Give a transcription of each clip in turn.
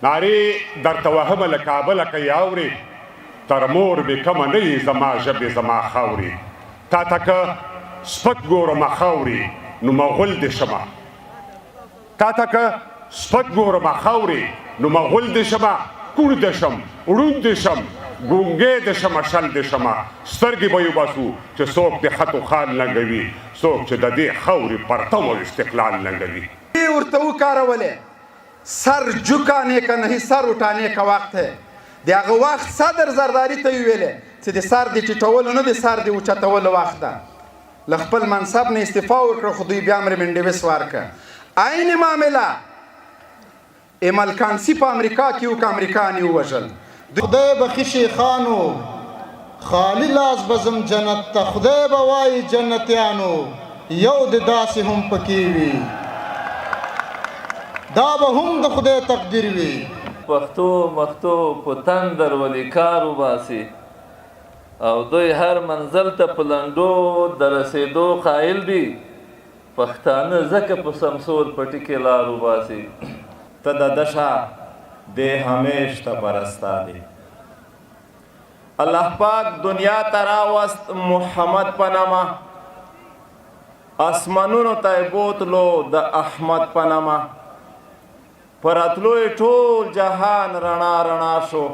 نارې درته وهمه له کابله که یاورې تر مور مې کمه نه یې زما ژبې زما خاورې تا ته که سپک ګورمه خاورې نو مغول دې شمه تا ته که سپک ګورمه خاورې نو مغول دې شمه کوڼ دې شم ړوند دې شم ګونګی دې شمه شل دې شمه سترګې به یې وباسو چې څوک دې خط و خال لنګوي څوک چې د دې خاورې پرتم او استقلال لنګوي ورته وکارولې سر جھکانے کا نہیں سر اٹھانے کا وقت ہے د هغه وخت صدر زرداری ته ویلې چې د سر د ټیټولو نه د سر د اوچتولو وخت ده له خپل منصب نه استعفا وکړه خو دوی بیا امر منډویس ورکړه عین معامله املکانسي په امریکا کې وکړه امریکایان یې ووژل خدای بخي شیخانو خالی لاس بزم جنت ته خدای به وایي جنتیانو یو د داسې هم پکې وي دا به هم د خدای تقدیر وي پښتو مختو په تندر ولې کار وباسي او دوی هر منزل ته په لنډو د رسېدو قایل دي پښتانه ځکه په سمسور پټي کې لار وباسي ته د دشا د همیش ته پرستا دی الله پاک دنیا ته راوست محمد په نامه اسمانونو ته بوتلو د احمد په نامه پراتلو ټول جهان رڼا رڼا شو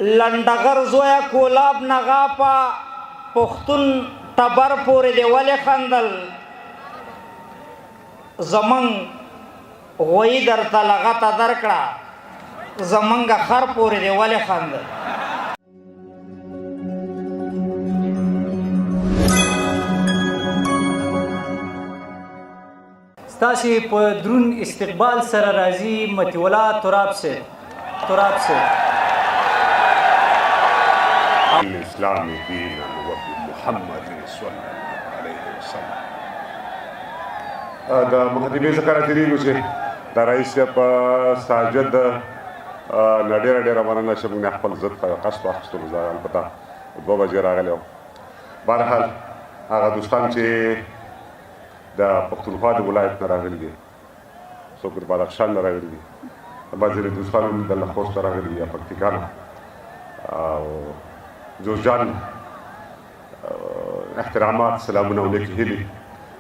لنډغر زویا کولاب نغا پا پښتون ټبر پورې دی ولې خندل زمنګ غوی درته لغته درکړه زمنګ خر پورې دی ولې خندل ستاسې په درون استقبال سره راځي مطیع الله تراب صاحب الاسلام دینا وبمحمد صلی الله علیه وسلم دا مقدمې څخه راتېرېږو چې د رئیس صاحب ساجد نه ډېره مننه چې موږ خپل ضد قصد واخیستلو زه البته 2 بجې راغلی وم بهرحال هغه دوستان چې د پښتونخوا د ولایت نه راغلي دي څوک د بدخشان نه راغلي دي بعضې دوستان د خوست نه راغلي دي یا پکتیکا نه او جوزجان احترامات سلامونه او نیکې هیلې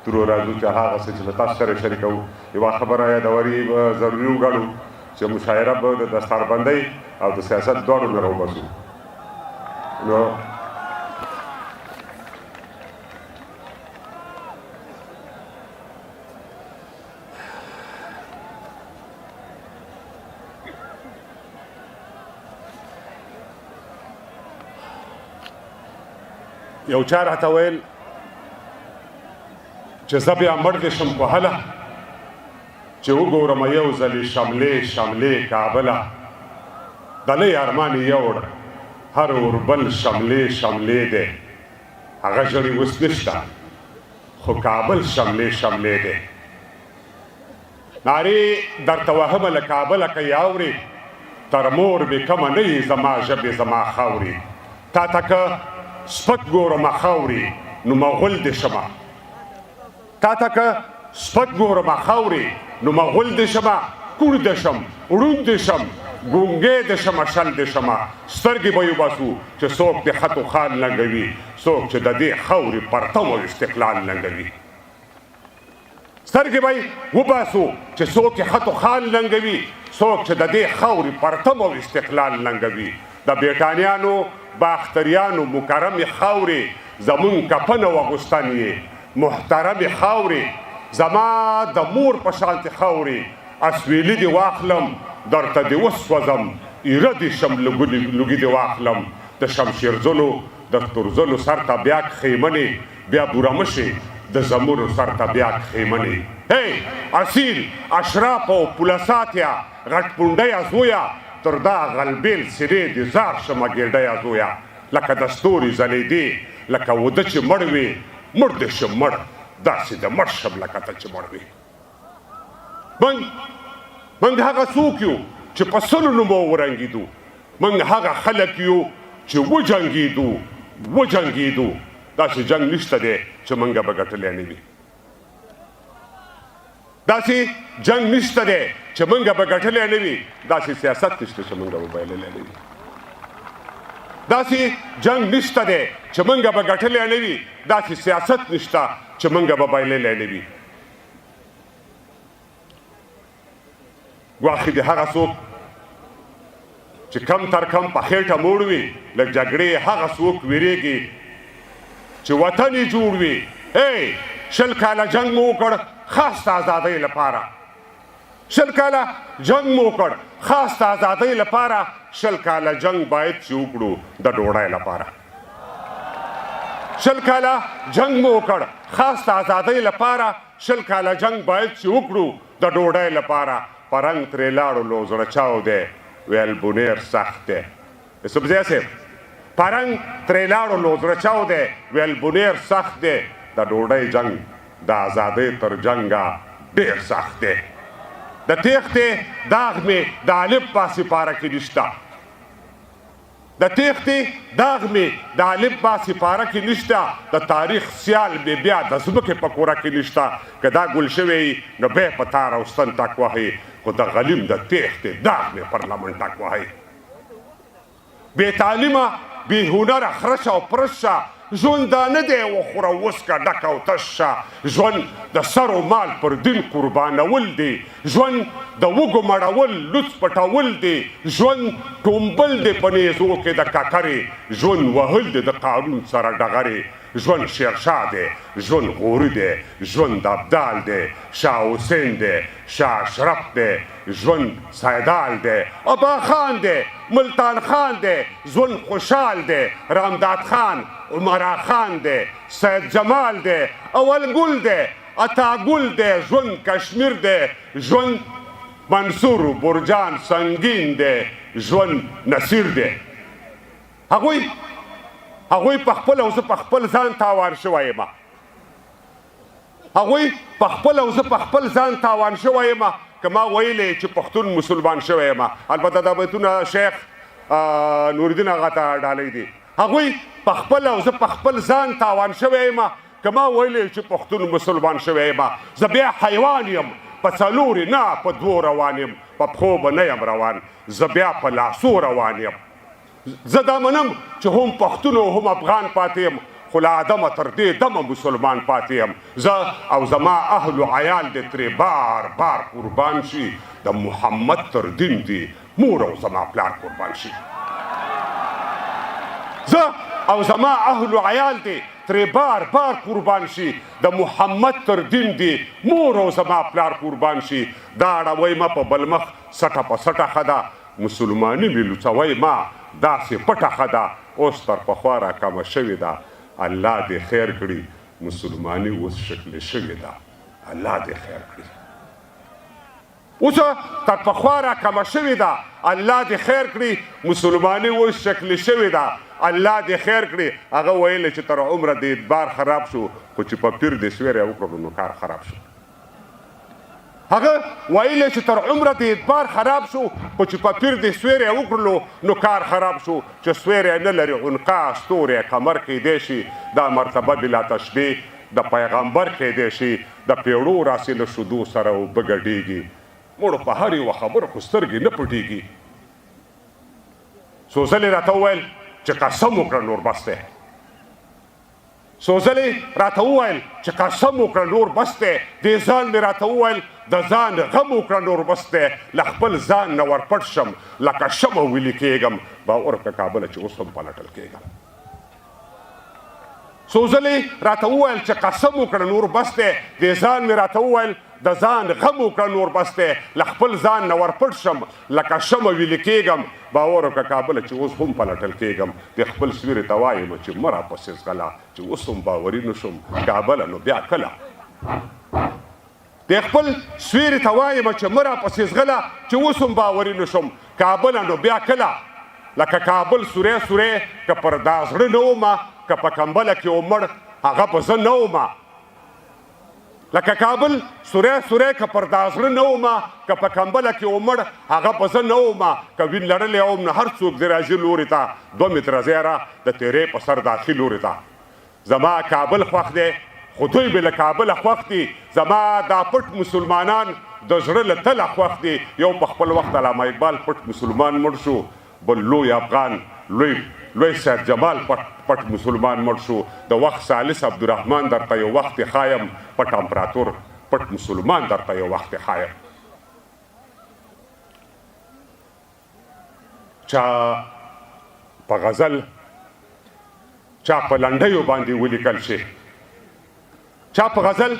ترو راځو چې هغه څه چې له تاسو سره شریکوو یوه خبره یادوري ضروري وګڼو چې مشاعره به د دستاربندۍ او د سیاست دواړو نه راوباسو نو یو چا راته ویل چې زه بیا مړ دې شم په هله چې وګورم یو ځلې شملې کابله د لوی ارمان یوړ هر اوربل شملې دی هغه ژړې اوس نشته خو کابل شملې دی نارې درته وهمه له کابله که یاورې تر مور مې کمه نه یې زما ژبې زما خاورې تا ته که سپک ګورمه خاورې نو مغول دې شمه تا ته که سپک ګورمه خاورې نو مغول دې شمه کوڼ دې شم ړوند دې شم ګونګی دې شمه شل دې شمه سترګې به یې وباسو چې څوک دې خط و خال لنګوي څوک چې د دې خاورې پرتم او استقلال لنګوي سترګې به یې وباسو چې څوک یې خط و خال لنګوي څوک چې د دې خاورې پرتم او استقلال لنګوي د برټانیانو باختریانو مکرمې خاورې زمون کفن او اغوستن یې محترمې خاورې زما د مور په شانتې خاورې اسویلي دې واخلم درته دې وسوځم ایره دې شم لوګي دې واخلم د شمشیرزلو د تورزلو سر ته بیا خیمنې بیا بوره مشې د زمورو سر ته بیا خیمنې هی اصیل اشراف او پولساتیا غټ پونډی زویا تر دا غلبیل سرې دې زار شمه ګېډی زویا لکه د ستوري ځلېدې لکه وده چې مړ وي مړ دې شم مړ داسې د مړ شم لکه ته چې مړ وي موږ هغه څوک یو چې په سلو نومو ورنګېدو موږ هغه خلک یو چې وجنګېدو داسې جنګ نشته دی چې موږ به ګټلی نه وي داسې جنګ نشته دی چې موږ به ګټلی نه وي داسې سیاست نشته چې موږ به بایللی نه وي داسې جنګ نشته دی چې موږ به ګټلی نه وي داسې سیاست نشته چې موږ به بایللی نه وي ګواښې د هغه څوک چې کم تر کم په خېټه موړ وي لږ جګړې هغه څوک ویرېږي چې وطن یې جوړ وي 20 کاله جنګ مو وکړ خاص د ازادۍ لپاره 20 کاله جنګ مو وکړ خاص د ازادۍ لپاره 20 کاله جنګ باید چې وکړو د ډوډۍ لپاره 20 کاله جنګ مو وکړ خاص د ازادۍ لپاره 20 کاله جنګ باید چې وکړو د ډوډۍ لپاره پرنګ ترې لاړو زړه چاو دی ویل بونیر سخت دی سبزی صاحب پرنګ ترې لاړو زړه چاو دی ویل بونیر سخت دی د ډوډۍ جنګ د ازادۍ تر جنګه ډېر سخت دی د تېښتې داغ مې د الف په سپاره کې نشته د تېښتې داغ مې د الف په سپاره کې نشته د تاریخ سیال مې بیا د ځمکې په کوره کې نشته که دا ګل شوی نو بیا په تار او ستن ټک وهي خو د غلیم د تېښتې داغ مې پرلمن ټک وهي بې تعلیمه بې هنره خرشه او پرشه ژوند دا نه دی وخوره وسکه ډک او تش شه ژوند د سر و مال پر دین قربانول دی ژوند د وږو مړول لوڅ پټول دی ژوند ټومبل دی په نیزو کې د ککرې ژوند وهل دی د قانون سره ډغرې ژوند شیرشاه دی ژوند غوري دی ژوند ابدال دی شاه حسین دی شاه اشرف دی ژوند سیدال دی ابا خان دی ملتان خان دی ژوند خوشحال دی رامداد خان عمرا خان دی سید جمال دی اول ګل دی عطا ګل دی ژوند کشمیر دی ژوند منصور برجان سنگین دی ژوند نصیر دی هغوی په خپل او زه په خپل ځان تاوان شوی یم هغوی په خپل او زه په خپل ځان تاوان شوی یم که ما ویلی چې پښتون مسلمان شوی یم البته دا بیتونه شیخ نورالدین هغه ته ډالۍ دي هغوی په خپل او زه په خپل ځان تاوان شوی یم که ما ویلی چې پښتون مسلمان شوی یم زه بیا حیوان یم په څلورې نه په دوو روان یم په پښو به نه یم روان زه بیا په لاسو روان یم زه دا منم چې هم پښتون او هم افغان پاتې یم خو له آدمه تر دې دمه مسلمان پاتې یم زه او زما اهل و عیال دې ترې بار بار قربان شي د محمد تر دین دی مور او زما پلار قربان شي زه او زما اهل و عیال دې ترې بار بار قربان شي د محمد تر دین دی مور او زما پلار قربان شي دا اړوی ما په بل مخ سټه په سټه ښه ده مسلماني مې لوڅوی ما داسې پټه ښه ده اوس تر پخوا راکمه شوې ده الله دې خیر کړي مسلماني اوس شکل شوې ده الله دې خیر کړي اوس تر پخوا راکمه شوې ده الله دې خیر کړي مسلماني اوس شکل شوې ده الله دې خیر کړي هغه ویل چې تر عمره دې اعتبار خراب شو خو چې په پیر دې سویری وکړو نو کار خراب شو هغه ویل چې تر عمره دې اعتبار خراب شو خو چې په پیر دې سویری وکړلو نو کار خراب شو چې سویری نه لري عنقا ستوری کمر کیدی شي دا مرتبه بلا تشبیه د پیغمبر کیدی شي د پیړو راسې له شیدو سره اوبه ګډېږي مړو په هر یوه خبره خو سترګې نه پټېږي څو ځلې راته وویل چې قسم وکړه نور بس دی څو ځلې راته وویل چې قسم وکړه نور بس دی دې ځان مې راته وویل د ځان غم وکړه نور بس دی له خپل ځان نه ورپټ شم لکه شمه ویلې کېږم باور که کابله چې اوس هم پلټل کېږم څو ځلې راته وویل چې قسم وکړه نور بس دی دې ځان مې راته وویل د ځان غم وکړه نور بس دی له خپل ځان نه ورپټ شم لکه شمه ویلې کېږم باور وکړه کابله چې اوس هم پلټل کېږم د خپل سویرې ته وایم چې مه راپسې ځغله چې اوس هم باوري نه شم کابله نو بیا کله د خپل سویرې ته وایم چې مه راپسې ځغله چې اوس هم باوري نه شم کابله نو بیا کله لکه کابل سوری سوری که پر دا زړه نه ومه که په کمبله کې ومړ هغه به زه نه ومه لکه کابل سوری سوری که پر دا زړه نه ومه که په کمبله کې ومړ هغه به زه نه ومه که وین لرلی وم نه هر څوک دې راځي لورې ته 2 متره زیره د تیرې په سر داخل لورې ته زما کابل خوښ دی خو دوی به له کابله خوښ دي زما دا پټ مسلمانان د زړه له تله خوښ دي. یو په خپل وخت علامه اقبال پټ مسلمان مړ شو، بل لوی افغان لوی سید جمال پټ مسلمان مړ شو. د وخت ثالث عبدالرحمن درته یو وخت خایم، پټ امپراتور پټ مسلمان درته یو وخت خایم. چا په غزل، چا په لنډیو باندې ولیکل شي، چا په غزل،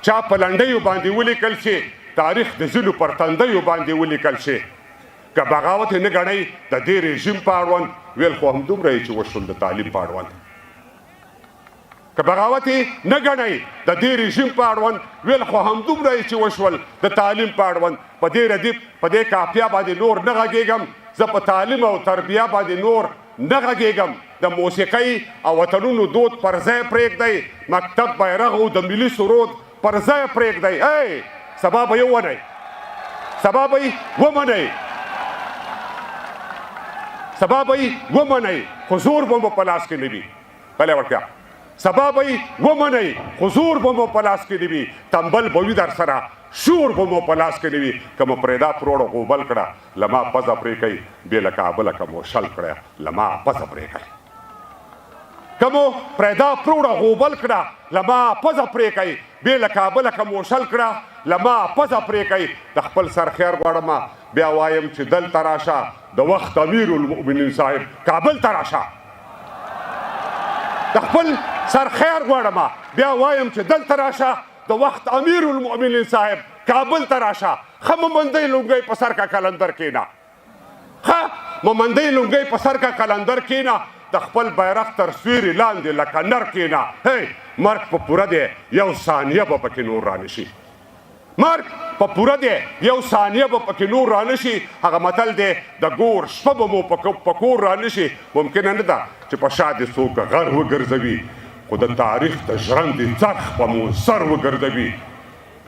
چا په لنډیو باندې ولیکل شي، تاریخ د ځینو پر تندیو باندې ولیکل شي. که بغاوت یې نه ګڼئ د دې رژیم په اړوند، ویل خو همدومره یې چې وشول د تعلیم په اړوند. که بغاوت یې نه ګڼئ د دې رژیم په اړوند، ویل خو همدومره یې چې وشول د تعلیم په اړوند. په دې ردیف، په دې کافیه باندې نور نه غږېږم، زه په تعلیم او تربیه باندې نور نه غږېږم. د موسیقۍ او وطنونو دود پر ځای پرېږدئ، مکتب بیرغ او د ملي سرود پر ځای پرېږدئ. سبا به یې ومنئ، سبا به یې ومنئ، سبا به یې ومنئ، خو زور به مو په لاس کې نه وي. بلې وړتیا، سبا به یې ومنئ، خو زور به مو په لاس کې نه وي. تنبل به وي در سره، شور به مو په لاس کې نه وي. که مو پرېدا پروړه غوبل کړه، له ما پزه پرې کوي، بې له کابله که مو شل کړه، له ما پزه پرې کوي. که مو پرېدا پروړه غوبل کړه، له ما پزه پرې کوي، بې له کابله که مو شل کړه، له ما پزه پرې کوي. د خپل سر خیر غواړم، بیا وایم چې دلته راشه، د وخت امیر المؤمنین صاحب کابل ته راشه. د خپل سر خیر غواړم، بیا وایم چې دلته راشه، د وخت امیر المؤمنین صاحب کابل ته راشه. ښه مومندۍ لونګۍ په سر کا کلندر کېنه، ښه مومندۍ لونګۍ په سر کا کلندر کېنه، د خپل بیرغ تر سیوري لاندې لکه نر کېنه. مرګ په پوره دی، یو ثانیه به پکې نور رانشي. مرګ په پوره دی، یو ثانیه به پکې نور رانشي. هغه متل دی د ګور شپه به مو په کور رانشي. ممکنه نه ده چې په شا دې څوک غر وګرځوي، خو د تاریخ د ژرندې څرخ به مو سر وګرځوي.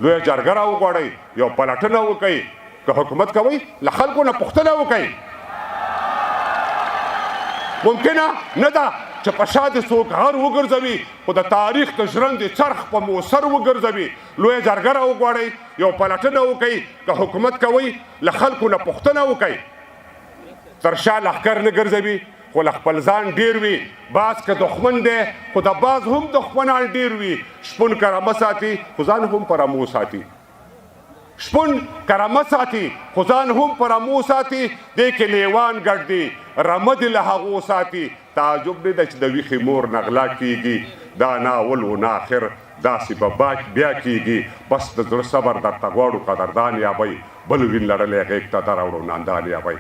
لویه جرګه راوغواړئ، یو پلټنه وکئ، که حکومت کوئ له خلکو نه پوښتنه وکئ. ممکنه نه ده چې په شا دې څوک غر وګرځوي، خو د تاریخ د ژرندې څرخ په مو سر وګرځوي. لویه جرګه راوغواړئ، یو پلټنه وکئ، که حکومت کوئ له خلکو نه پوښتنه وکئ. تر شا لښکر نه ګرځوي، خو له خپل ځان ډېر وي. باز که دښمن دی، خو د باز هم دښمنان ډېر وي. شپون که رمه ساتي، خو ځان هم په رمو ساتي. شپون که رمه ساتي، خو ځان هم په رمو ساتي. دې کې لیوان ګډ دي، رمه دې له هغو ساتي. تعجب نه ده چې د ویښې مور نه غلا کېږي. دا نه اول و نه آخر، داسې به بیا کېږي. بس د زړه صبر درته غواړو قدردان یابئ، بل وین لړلی غېږ ته دراوړو ناندان یابئ.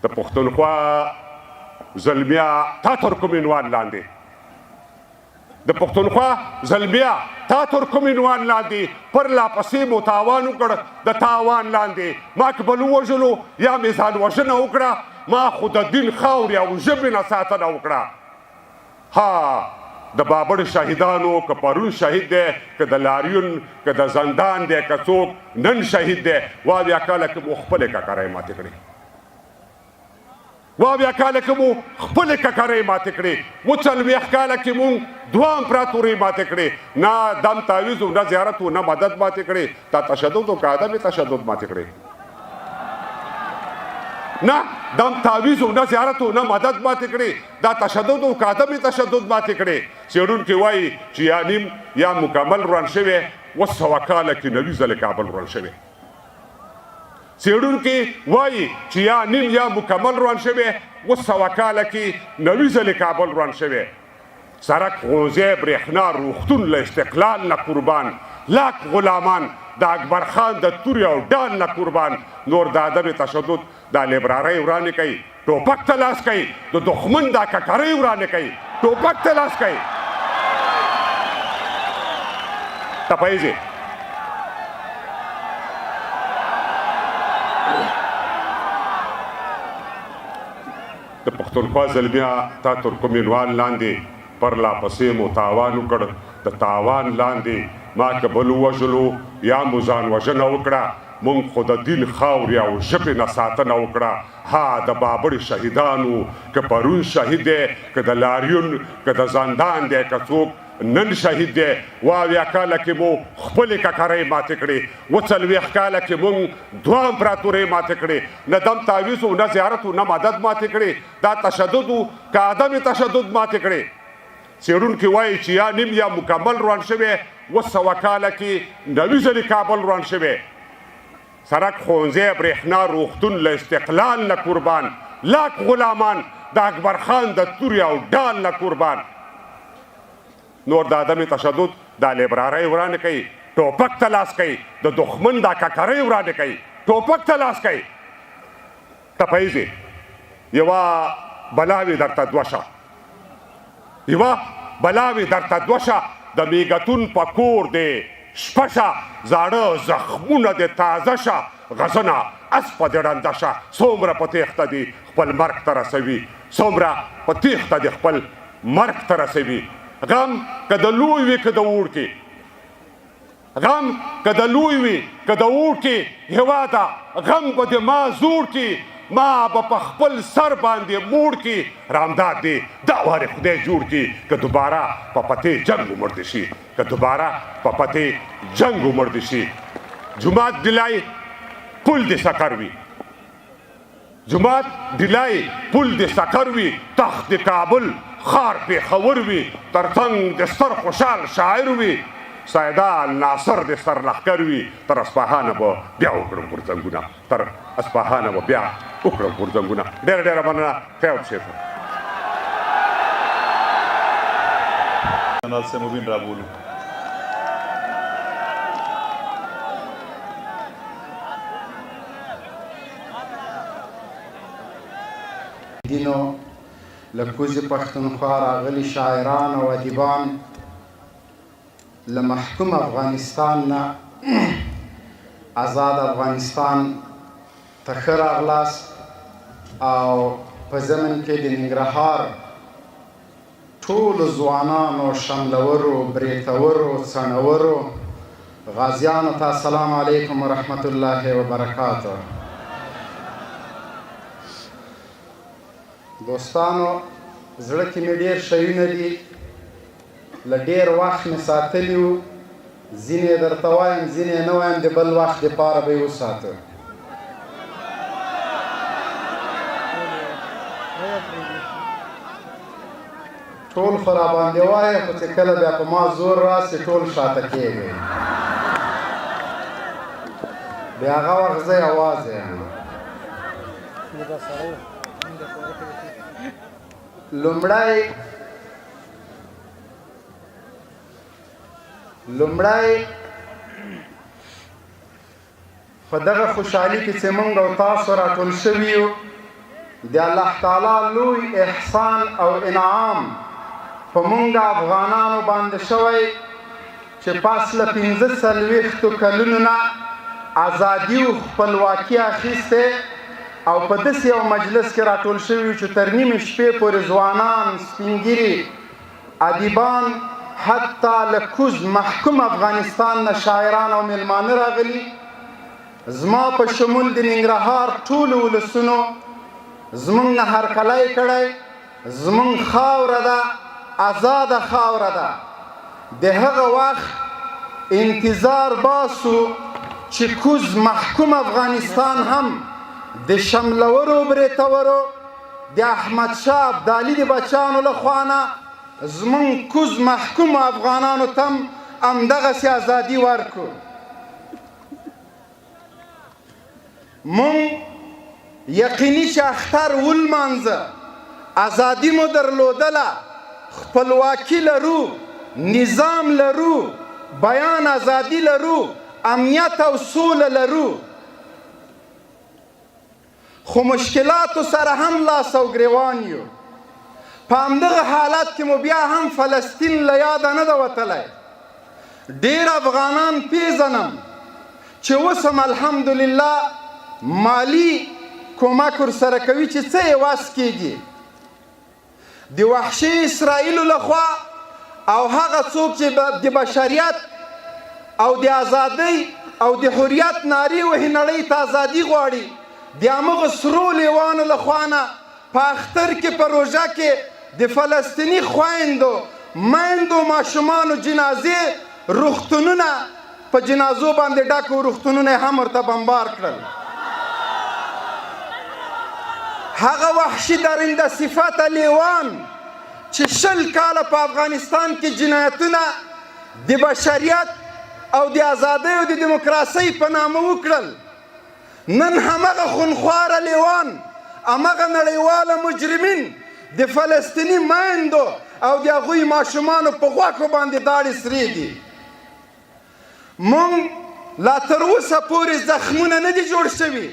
د پښتونخوا زلمیا تا ترکمنوان لاندې، د پښتونخوا زلمیا تا ترکمنوان لاندې، پر لا پسې مو تاوان وکړ د تاوان لاندې. ما که بل ووژلو یا مې ځان وژنه وکړه، ما خو د دین خاورې او ژبې نه ساتنه وکړه. ها د بابړ شهیدانو که پرون شهید دی، که د لاریون، که د زندان دی، که څوک نن شهید دی، وا بیا کاله کې مو خپلې ککرۍ ماتې کړې، وا بیا کاله کې مو خپلې ککرۍ ماتې کړې. و 40 کاله کې مونږ 2 امپراتورۍ ماتې کړې. نه دم تعویض و، نه زیارت و، نه مدد ماتې کړې. تا تشدد و که عدم تشدد ماتې کړې؟ نه دم تعویض و، نه زیارت و، نه مدد ماتې کړې. دا تشدد و که عدم تشدد ماتې کړې. څېړونکي وایي چې یا نیم یا مکمل روان شوی، 200 کاله کې 90 ځلې کابل روان شوی. څېړونکي وایي چې یا نیم یا مکمل روان شوی، 200 کاله کې 90 ځلې کابل روان شوی. سړک، ښوونځی، برېښنا، روغتون له استقلال نه قربان. لاک غلامان د اکبر خان د تورې او ډال نه قربان. نور د عدم تشدد دا لیبرارۍ ورانې کوي، ټوپک ته لاس کوي. د دښمن دا ککرۍ ورانې کوي، ټوپک ته لاس کوي. تپایزې د پښتونخوا زلمیا تا ترکمنوان لاندې، پر لا پسې مو تاوان وکړ د تاوان لاندې. ما که بل ووژلو یا مو ځان وژنه وکړه، مونږ خو د دین خاورې او ژبې نه ساتنه وکړه. ها د بابړ شهیدانو که پرون شهید دی، که د لاریون، که د زندان دی، که څوک نن شهید دی. اویا کاله کې مو خپلې ککرۍ ماتې کړې، اووه څلوېښت کاله کې مونږ دوه امپراتورۍ ماتې کړې، نه دم تعویض و نه زیارت و نه مدد ماتې کړې. دا تشدد و که عدم تشدد ماتې کړې. څېړونکي وایي چې یا نیم یا مکمل روان شوی، 200 کاله کې 90 ځلې کابل روان شوی. سړک، ښوونځی، برېښنا، روغتون له استقلال نه قربان، لاک غلامان د اکبر خان د تورې او ډال نه قربان. نور د عدم تشدد دا لیبرارۍ ورانه کوي، ټوپک ته لاس کوي، د دښمن دا ککرۍ ورانه کوي، ټوپک ته لاس کوي. ټپیزې یوه بلاوې درته دوه شه، یوه بلاوې درته دوه شه، د میګتون په کور دی شپه شه، زاړه زخمونه دې تازه شه، غزنه اسپه دې ړنده شه. څومره په تېښته دي خپل مرګ ته رسوي، څومره په تېښته دي خپل مرګ ته رسوي. غم که د لوی وي که د وړکي، غم که د لوی وي که د وړکي، هېواده غم به د ما زوړ کي، ما به په خپل سر باندې موړ کي. رامداد دی دا وارې خدای جوړ کي، که دوباره په پتې جنګ ومړ دې شي، که دوباره په پتې جنګ ومړ دې شي. جومات ډیلای پل دې سکر وي، جومات ډیلای پل دې سکر وي، تخت د کابل خار پېښور وي، ترڅنګ د ستر خوشحال شاعر وي، سیدال ناصر د سرلښکر وي. تر اصفهانه به بیا وکړم غورځنګونه، تر اصفهانه به بیا وکړم غورځنګونه. ډېره ډېره مننه. خیر شیخ جنرال سے مبین را بولو. دینو له کوزې پښتونخوا راغلي شاعران او ادیبان له محکوم افغانستان نه آزاد افغانستان ته ښه راغلاست. او په ضمن کې د ننګرهار ټولو ځوانانو، شملورو، بریتورو، څڼورو، غازیانو ته السلام علیکم ورحمت الله وبرکاته. دوستانو، زړه کې مې ډېر شیونه دي، له ډېر وخت مې ساتلي وو. ځینې یې درته وایم، ځینې یې نه وایم، د بل وخت دپاره به یې وساته. ټول خو راباندې وایه، خو چې کله بیا په ما زور راسي ټول شاته کېږئ. بیا هغه وخت زه یوازې یم. لومړی په دغه خوشحالي کې چې موږ او تاسو راټول شوي یو، د الله تعالی لوی احسان او انعام په موږ افغانانو باندې شوی چې پاس له 45 کلونو نه ازادي او خپلواکي اخیستې، او په داسې یو مجلس کې راټول شوي چې تر نیمې شپې پورې ځوانان، سپینګیري، ادیبان، حتی له کوز محکوم افغانستان نه شاعران او میلمانه راغلي. زما په شمول د ننګرهار ټولو ولسونو زموږ نه هرکلی کړی. زموږ خاوره ده، آزاده خاوره ده. د هغه وخت انتظار باسو چې کوز محکوم افغانستان هم د شملورو، بریتورو، د احمدشاه ابدالي د بچیانو له خوا نه زموږ کوز محکوم افغانانو ته هم همدغسې ازادي ورکړو. مونږ یقیني چې اختر ولمانځه، ازادي مو درلودله، خپلواکي لرو، نظام لرو، بیان ازادي لرو، امنیت او سوله لرو. خو مشکلاتو سره هم لاس او ګریوان یو. په همدغه حالت کې مو بیا هم فلسطین له یاده نه ده وتلی. ډېر افغانان پیژنم چې اوس هم الحمدلله مالی کومک ورسره کوي چې څه یې وس کېږي. د وحشي اسرائیلو لخوا او هغه څوک چې د بشریت او د ازادۍ او د حریت نارې وهي، نړۍ ته ازادي غواړي، د همغه سرو لیوانو لخوا نه په اختر کې، په روژه کې د فلسطیني خویندو، میندو ماشومانو جنازې روغتونونه په جنازو باندې ډکو روغتونونه یې هم ورته بمبار کړل. هغه وحشي درنده صفته لیوان چې 20 کاله په افغانستان کې جنایتونه د بشریت او د ازادۍ او د دیموکراسۍ په نامه وکړل، نن همغه خونخواره لیوان، همغه نړیواله مجرمین د فلسطیني میندو او د هغوی ماشومانو په غوښو باندې داړې سرې دي. موږ لا تر اوسه پورې زخمونه نه دي جوړ شوي،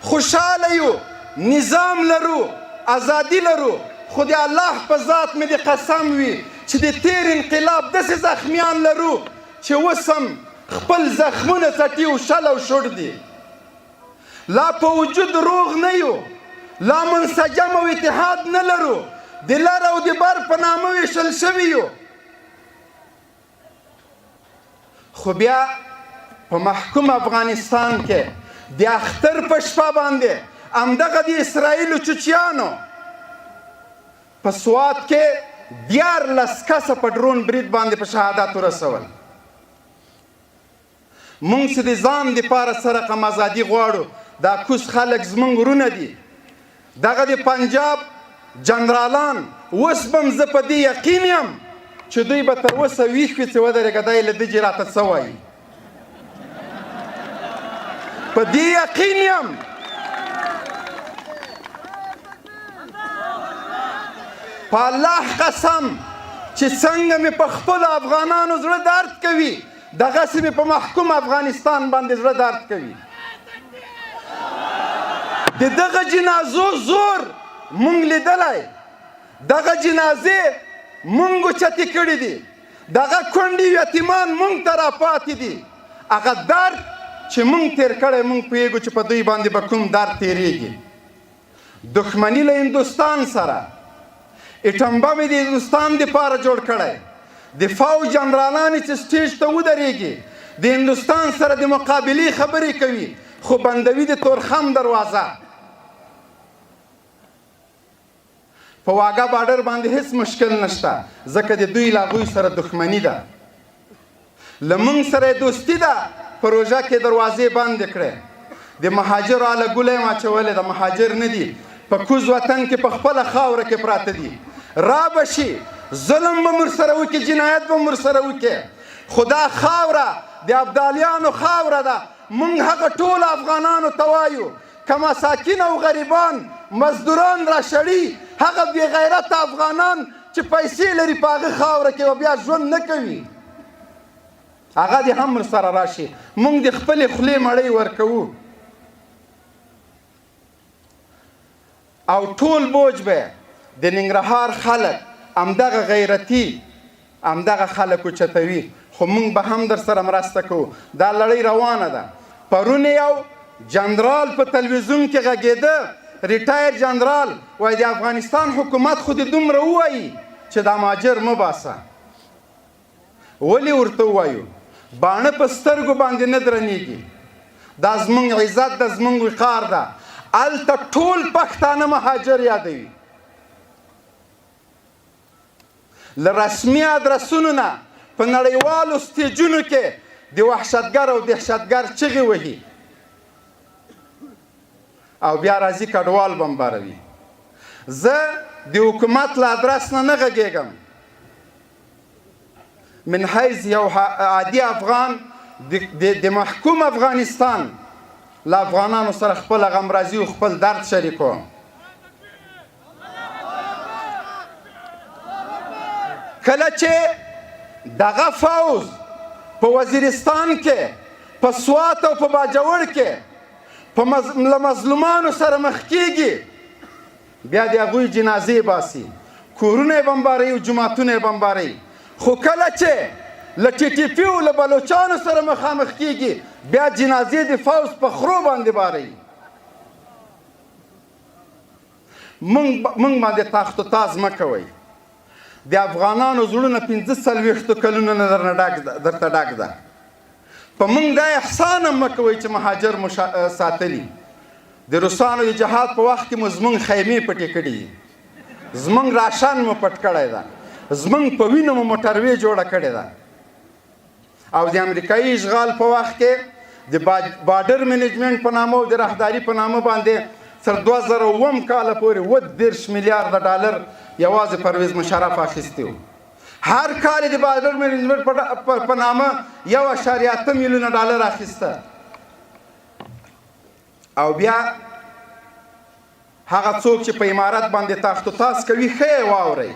خوشحاله یو، نظام لرو، ازادي لرو، خو د الله په ذات مې د قسم وي چې د تیر انقلاب داسې زخمیان لرو چې اوس هم خپل زخمونه څټي او شل او شوړ دي. لا په وجود روغ نه یو، لا منسجم او اتحاد نه لرو، د لر او د بر په نامه ویشل شوي یو. خو بیا په محکوم افغانستان کې د اختر په شپه باندې همدغه د اسرائیلو چوچیانو په سوات کې 14 کسه په ډرون برید باندې په شهادت ورسول. مونږ چې د ځان دپاره سره قم ازادي غواړو، دا کوز خلک زمونږ ورونه دي. دغه د پنجاب جنرالان اوس به هم زه په دې یقین یم چې دوی به تر اوسه ویښ وي چې ودرېږه دا یې له دجې راته څه وایي. په دې یقین یم په الله قسم چې څنګه مې په خپلو افغانانو زړه درد کوي، دغسې مې په محکوم افغانستان باندې زړه درد کوي. د دغه جنازو زور مونږ لیدلی، دغه جنازې مونږ اوچتې کړي دي، دغه کونډې یتیمان مونږ ته راپاتې دي. هغه درد چې مونږ تیر کړی مونږ پوهېږو چې په دوی باندې به کوم درد تېرېږي. دښمني له هندوستان سره، اټم بم یې د هندوستان دپاره جوړ کړی. د فوج جنرالان چې سټیج ته ودرېږي د هندوستان سره د مقابلې خبرې کوي، خو بندوي د تورخم دروازه. په واګه بارډر باندې هیڅ مشکل نشته، ځکه د دوی له هغوی سره دښمني ده. له موږ سره یې دوستي ده، په روژه کې دروازې بندې کړې. د مهاجرو اله ګوله یې ماچولې ده، مهاجر نه دي، په کوز وطن کې په خپله خاوره کې پراته دي. را به شي، ظلم به مر سره وکړي، جنایت به مر سره وکړي، خو دا خاوره د ابدالیانو خاوره ده. موږ هغه ټول افغانانو ته وایو که مساکین او غریبان مزدوران را شړي، هغه بې غیرته افغانان چې پیسې لري په هغه خاوره کې به بیا ژوند نه کوي، هغه دې هم ورسره راشي. موږ د خپلې خولې مړۍ ورکوو او ټول بوج به د ننګرهار خلک همدغه غیرتي همدغه خلک اوچتوي. خو موږ به هم در سره مرسته کوو. دا لړۍ روانه ده. پرون یو جنرال په تلویزیون کې غږېده، ریټایر جنرال، وایي د افغانستان حکومت خو دې دومره ووایي چې دا مهاجر مه باسه. ولې ورته ووایو؟ باڼه په سترګو باندې نه درنېږي. دا زموږ عزت ده، زموږ وقار ده. هلته ټول پښتانه مهاجر یادوي. له رسمي ادرسونو نه په نړیوالو سټیجونو کې د وحشتګر او دهشتګر چغې وهي او بیا راځي کډوال بمباروي. زه د حکومت له ادرس نه غږېږم، من حیث یو عادي افغان د محکوم افغانستان له افغانانو سره خپل غمرازي او خپل درد شریکوم. کله چې دغه فوز په وزیرستان کې، په سوات او په باجوړ کې له مظلومانو سره مخ کېږي، بیا د هغوی جنازې باسي، کورونه یې بمباروي او جوماتونه یې بمباروي. خو کله چې له ټي ټي پي او له بلوچانو سره مخامخ کېږي، بیا جنازې د فوز په خرو باندې باروي. موږ باندې تاخت و تاز مه کوئ. د افغانانو زړونه 45 کلونه نه درته ډک ده. په موږ دا احسان هم مه کوئ چې مهاجر مو ساتلي. د روسانو د جهاد په وخت کې مو زموږ خیمې پټې کړي دي، زموږ راشن مو پټ کړی ده. زمونږ په وینو مو موټروې جوړه کړې ده او د امریکایي اشغال په وخت کې د بارډر منیجمنټ په نامه او د راهداري په نامه باندې تر 2007 کاله پورې 30 میلیارډ ډالر یوازې پرویز مشرف اخیستی و هر کال د بارډر منیجمنټ په نامه 1.8 میلیونه ډالر اخیسته او بیا هغه څوک چې په امارات باندې تاخت و تاس کوي ښه یې واورئ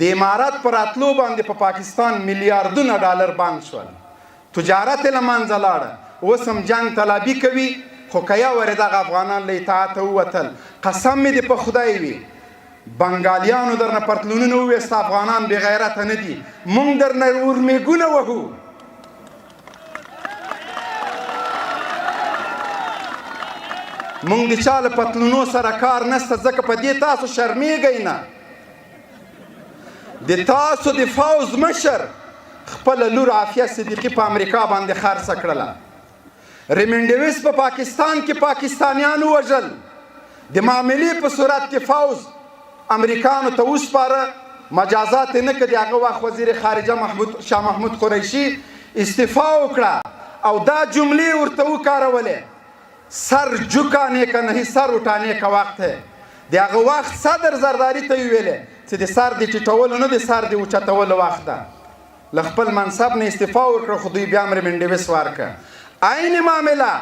د امارات پر راتلو باندې په پاکستان میلیاردونه ډالر بند شول تجارت یې له منځه لاړه اوس هم جنګ طلبي کوي خو که یوارې دغه افغانان له اطاعته ووتل قسم مې دې په خدای وي بنګالیانو درنه پرتلونونه وویسته افغانان بې غیرته نه دي موږ درنه اورمیږونه وهو موږ د چا له پتلونو سره کار نشته ځکه په دې تاسو شرمېږئ نه د تاسو د فوز مشر خپله لور عافیه صدیقي په امریکا باندې خرڅه کړله ریمنډویس په پاکستان کې پاکستانیانو وژل د معاملې په صورت کې فوز امریکانو ته وسپاره مجازات یې نه کړي هغه وخت وزیر خارجه شاه محمود قریشي استعفا وکړه او دا جملې ورته وکارولې سر جھکانے کا نہیں سر اٹھانے کا وقت ہے د هغه وخت صدر زرداری ته ویلې چې د سر د ټیټولو نه د سر د اوچتولو وخت ده له خپل منصب نه استعفا وکړه خو دوی بیا هم ریمنډویس ورکړه عین معامله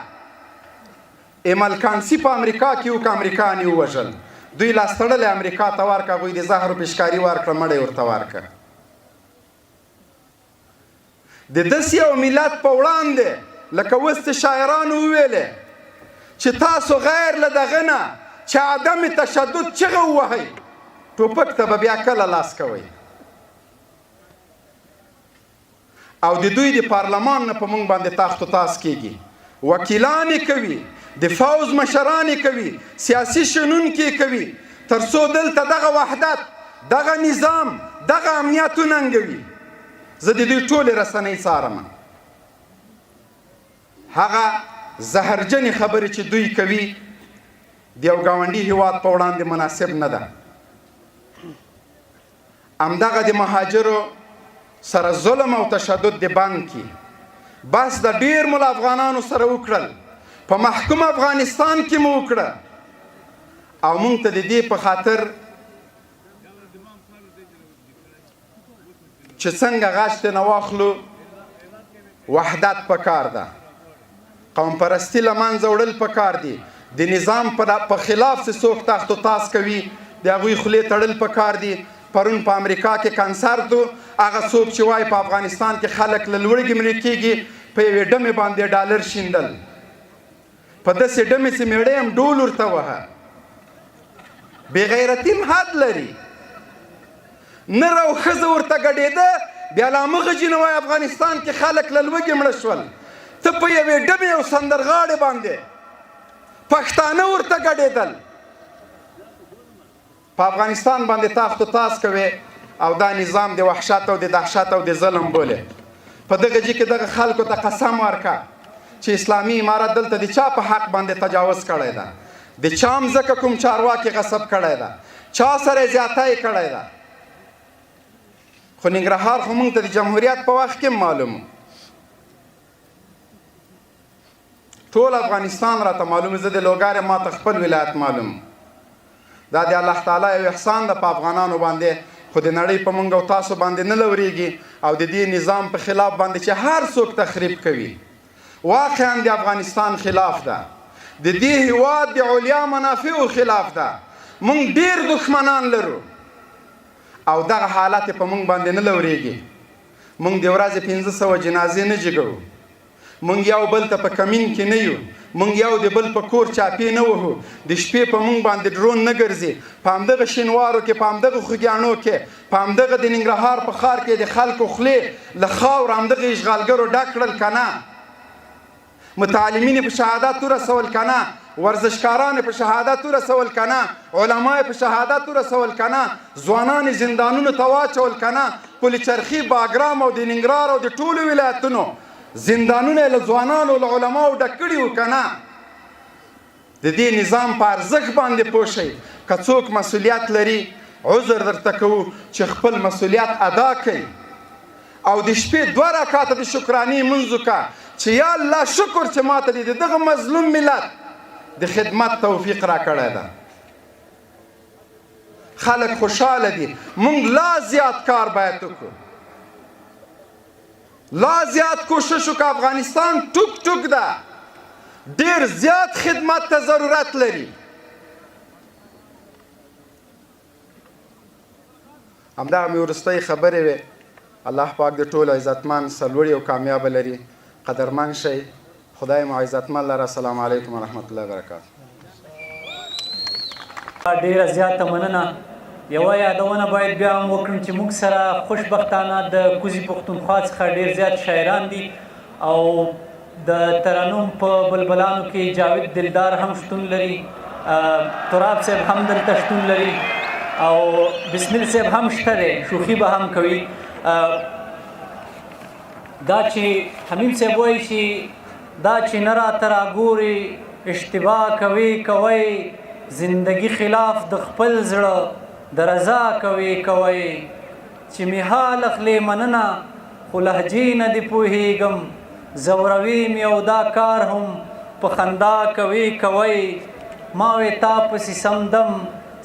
ایملکانسي په امریکا کې وکړه امریکایان یې ووژل دوی لاس تړلی امریکا ته ورکړه هغوی د زهرو پیشکاري ورکړه مړه یې ورته ورکړه د داسې یو ملت په وړاندې لکه اوس د شاعرانو وویلې چې تاسو غیر له دغه نه چې عدم تشدد چغه ووهئ ټوپک ته به بیا کله لاس کوئ او د دوی د پارلمان نه په موږ باندې تاخت و تاس کیږي وکیلان یې کوي د فوز مشران یې کوي سیاسي شنونکي یې کوي تر څو دلته دغه وحدت دغه نظام دغه امنیت وننګوي زه د دوی ټولې رسنۍ څارم هغه زهرجنې خبرې چې دوی کوي د یو ګاونډي هیواد په وړاندې مناسب نه ده همدغه د مهاجرو سره ظلم او تشدد د بند کی بس د ډیر مل افغانانو سره وکړل په محکوم افغانستان کې مو وکړه او مونږ ته د دې په خاطر چې څنګه غاښ ته نه واخلو وحدت پکار ده قوم پرستی له منځه وړل پکار دي د نظام په خلاف چې څوک تخت و تاس کوي د هغوی خولې تړل پکار دي پرون په امریکا کې کنسرت و هغه څوک چې وایي په افغانستان کې خلک له لوړږې مړه کېږي په یوې ډمې باندې ډالر شیندل په داسې ډمې چې مېړه هم ډول ورته وهه بېغیرتي هم حد لري نر او ښځه ورته ګډېده بیا لا مه غږي نه وایي افغانستان کې خلک له لوږې مړه شول ته په یوې ډمې او سندرغاړې باندې پښتانه ورته ګډېدل په افغانستان باندې تاخت و تاس کوي او دا نظام د وحشت او د دهشت او د ظلم بولي په دغه جې کې دغه خلکو ته قسم ورکړه چې اسلامي امارت دلته د چا په حق باندې تجاوز کړی ده د چا هم ځکه کوم چارواکي غصب کړی ده چا سره یې زیاتی کړی ده خو ننګرهار خو موږ ته د جمهوریت په وخت کې معلوم ټول افغانستان راته معلوم زه د لوګارې ما ته خپل ولایت معلوم دا د الله تعالی یو احسان ده په افغانانو باندې خو د نړۍ په موږ او تاسو باندې نه لورېږي او د دې نظام په خلاف باندې چې هر څوک تخریب کوي واقعا د افغانستان خلاف ده د دې هیواد د علیا منافعو خلاف ده موږ ډېر دښمنان لرو او دغه حالت په موږ باندې نه لورېږي موږ د ورځې 500 جنازې نه جګو موږ یو بل ته په کمین کې نه یو موږ یو د بل په کور چاپې نه وهو د شپې په موږ باندې ډرون نه ګرځي په همدغه شینوارو کې په همدغه خوږیاڼو کې په همدغه د ننګرهار په ښار کې د خلکو خولې له خاور همدغه اشغالګرو ډک کړل که نه متعلمین په شهادت ورسول که نه ورزشکاران په شهادت ورسول که نه علما په شهادت ورسول که نه ځوانان زندانونو ته واچول که نه پلچرخي باګرام او د ننګرهار او د ټولو ولایتونو زندانونه له ځوانانو له علماو ډک کړي وو که نه د دې نظام په ارزښت باندې پوه شئ که څوک مسؤلیت لري عذر درته کوو چې خپل مسؤلیت ادا کړئ او د شپې 2 رکعاته د شکرانې لمونځ وکړه چې یا الله شکر چې ماته د دغه مظلوم ملت د خدمت توفیق راکړی ده. خلک خوشحاله دي. موږ لا زیات کار باید وکړو، لا زیات کوشش وکړو. افغانستان ټوک ټوک ده، ډېر زیات خدمت ته ضرورت لري. همدغه مې وروستۍ خبرې وې. الله پاک د ټولو عزتمن سرلوړي او کامیابه لري. قدرمن شئ. خدای مو عزتمن لره. السلام علیکم ورحمت الله وبرکاته. ډیره زیاته مننه. یوه یادونه باید بیا هم وکړم چې موږ سره خوشبختانه د کوزي پښتونخوا څخه ډیر زیات شاعران دي او د ترنم په بلبلانو کې جاوید دلدار هم شتون لري، تراب صاحب هم دلته شتون لري او بسمیل صاحب هم شته دی، شوخي به هم کوي. دا چې حمیم صاحب وایي چې دا چې نه راته راګوري اشتباه کوي زندگی خلاف د خپل زړه د رضا کوي چې مې حال اخلي مننه خو لهجې نه دې پوهېږم زوروي مې او دا کار هم په خندا کوي ما وې تا پسې سمدم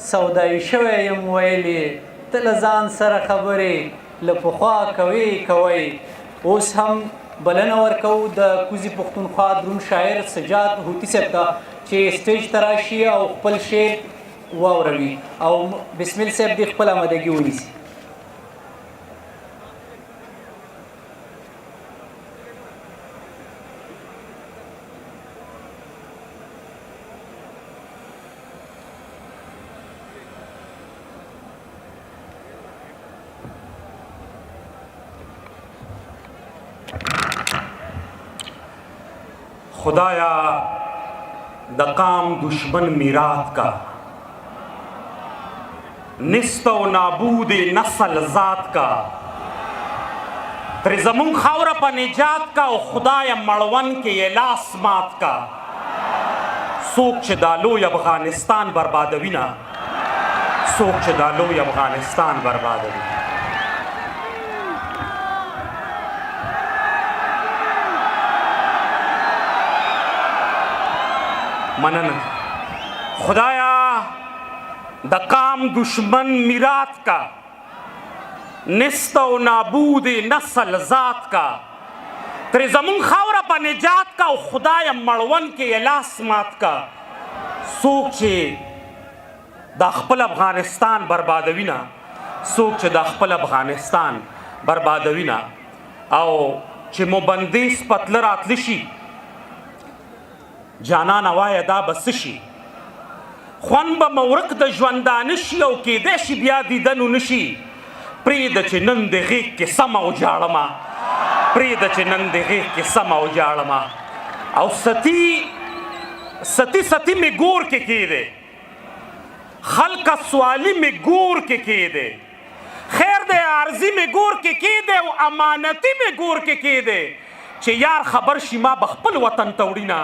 سودایي شوی یم ویلې ته له ځان سره خبرې له پخوا کوي. اوس هم بلنه ورکوو د کوزي پښتونخوا دروند شاعر سجاد هوتي صاحب ته چې سټیج ته راشي او خپل شعر واوروي او بسمیل صاحب دې خپل آمادګي ونیسي. खुदाया द काम दुश्मन मीरात का निस्त व नाबूद नस्ल ज़ात का तरे ज़मुन खावरा पा निजात का और खुदाया मड़वन के ये लासमात का सोच दालो अफगानिस्तान बर्बादवीना सोच दालो अफगानिस्तान बर्बादवी. मनन खुदाया द काम दुश्मन मीरात का निस्त व नाबूद नस्ल ज़ात का तेरे ज़मुन खावरा पा निजात का खुदाया मड़वन के लासमात का सोचे द खपल अफगानिस्तान बर्बादवीना सोच द खपल अफगानिस्तान बर्बादवीना आओ चे मुबंदिस पतलर आतलिशी جانا نوای دا بسشي خوان به مورک د ژوندانه شي او کېدای شي بیا دیدنو نشي پرېږده چې نن د غېږ کې سمه وجاړمه پرېږده چې نن د غېږ کې سمه وجاړمه او ستی مې ګور کې کېدی خلقه سوالی مې ګور کې کېدی خیر دی عرضي مې ګور کې کېدی او امانتي مې ګور کې کېدی چې یار خبر شي ما به خپل وطن ته وړینه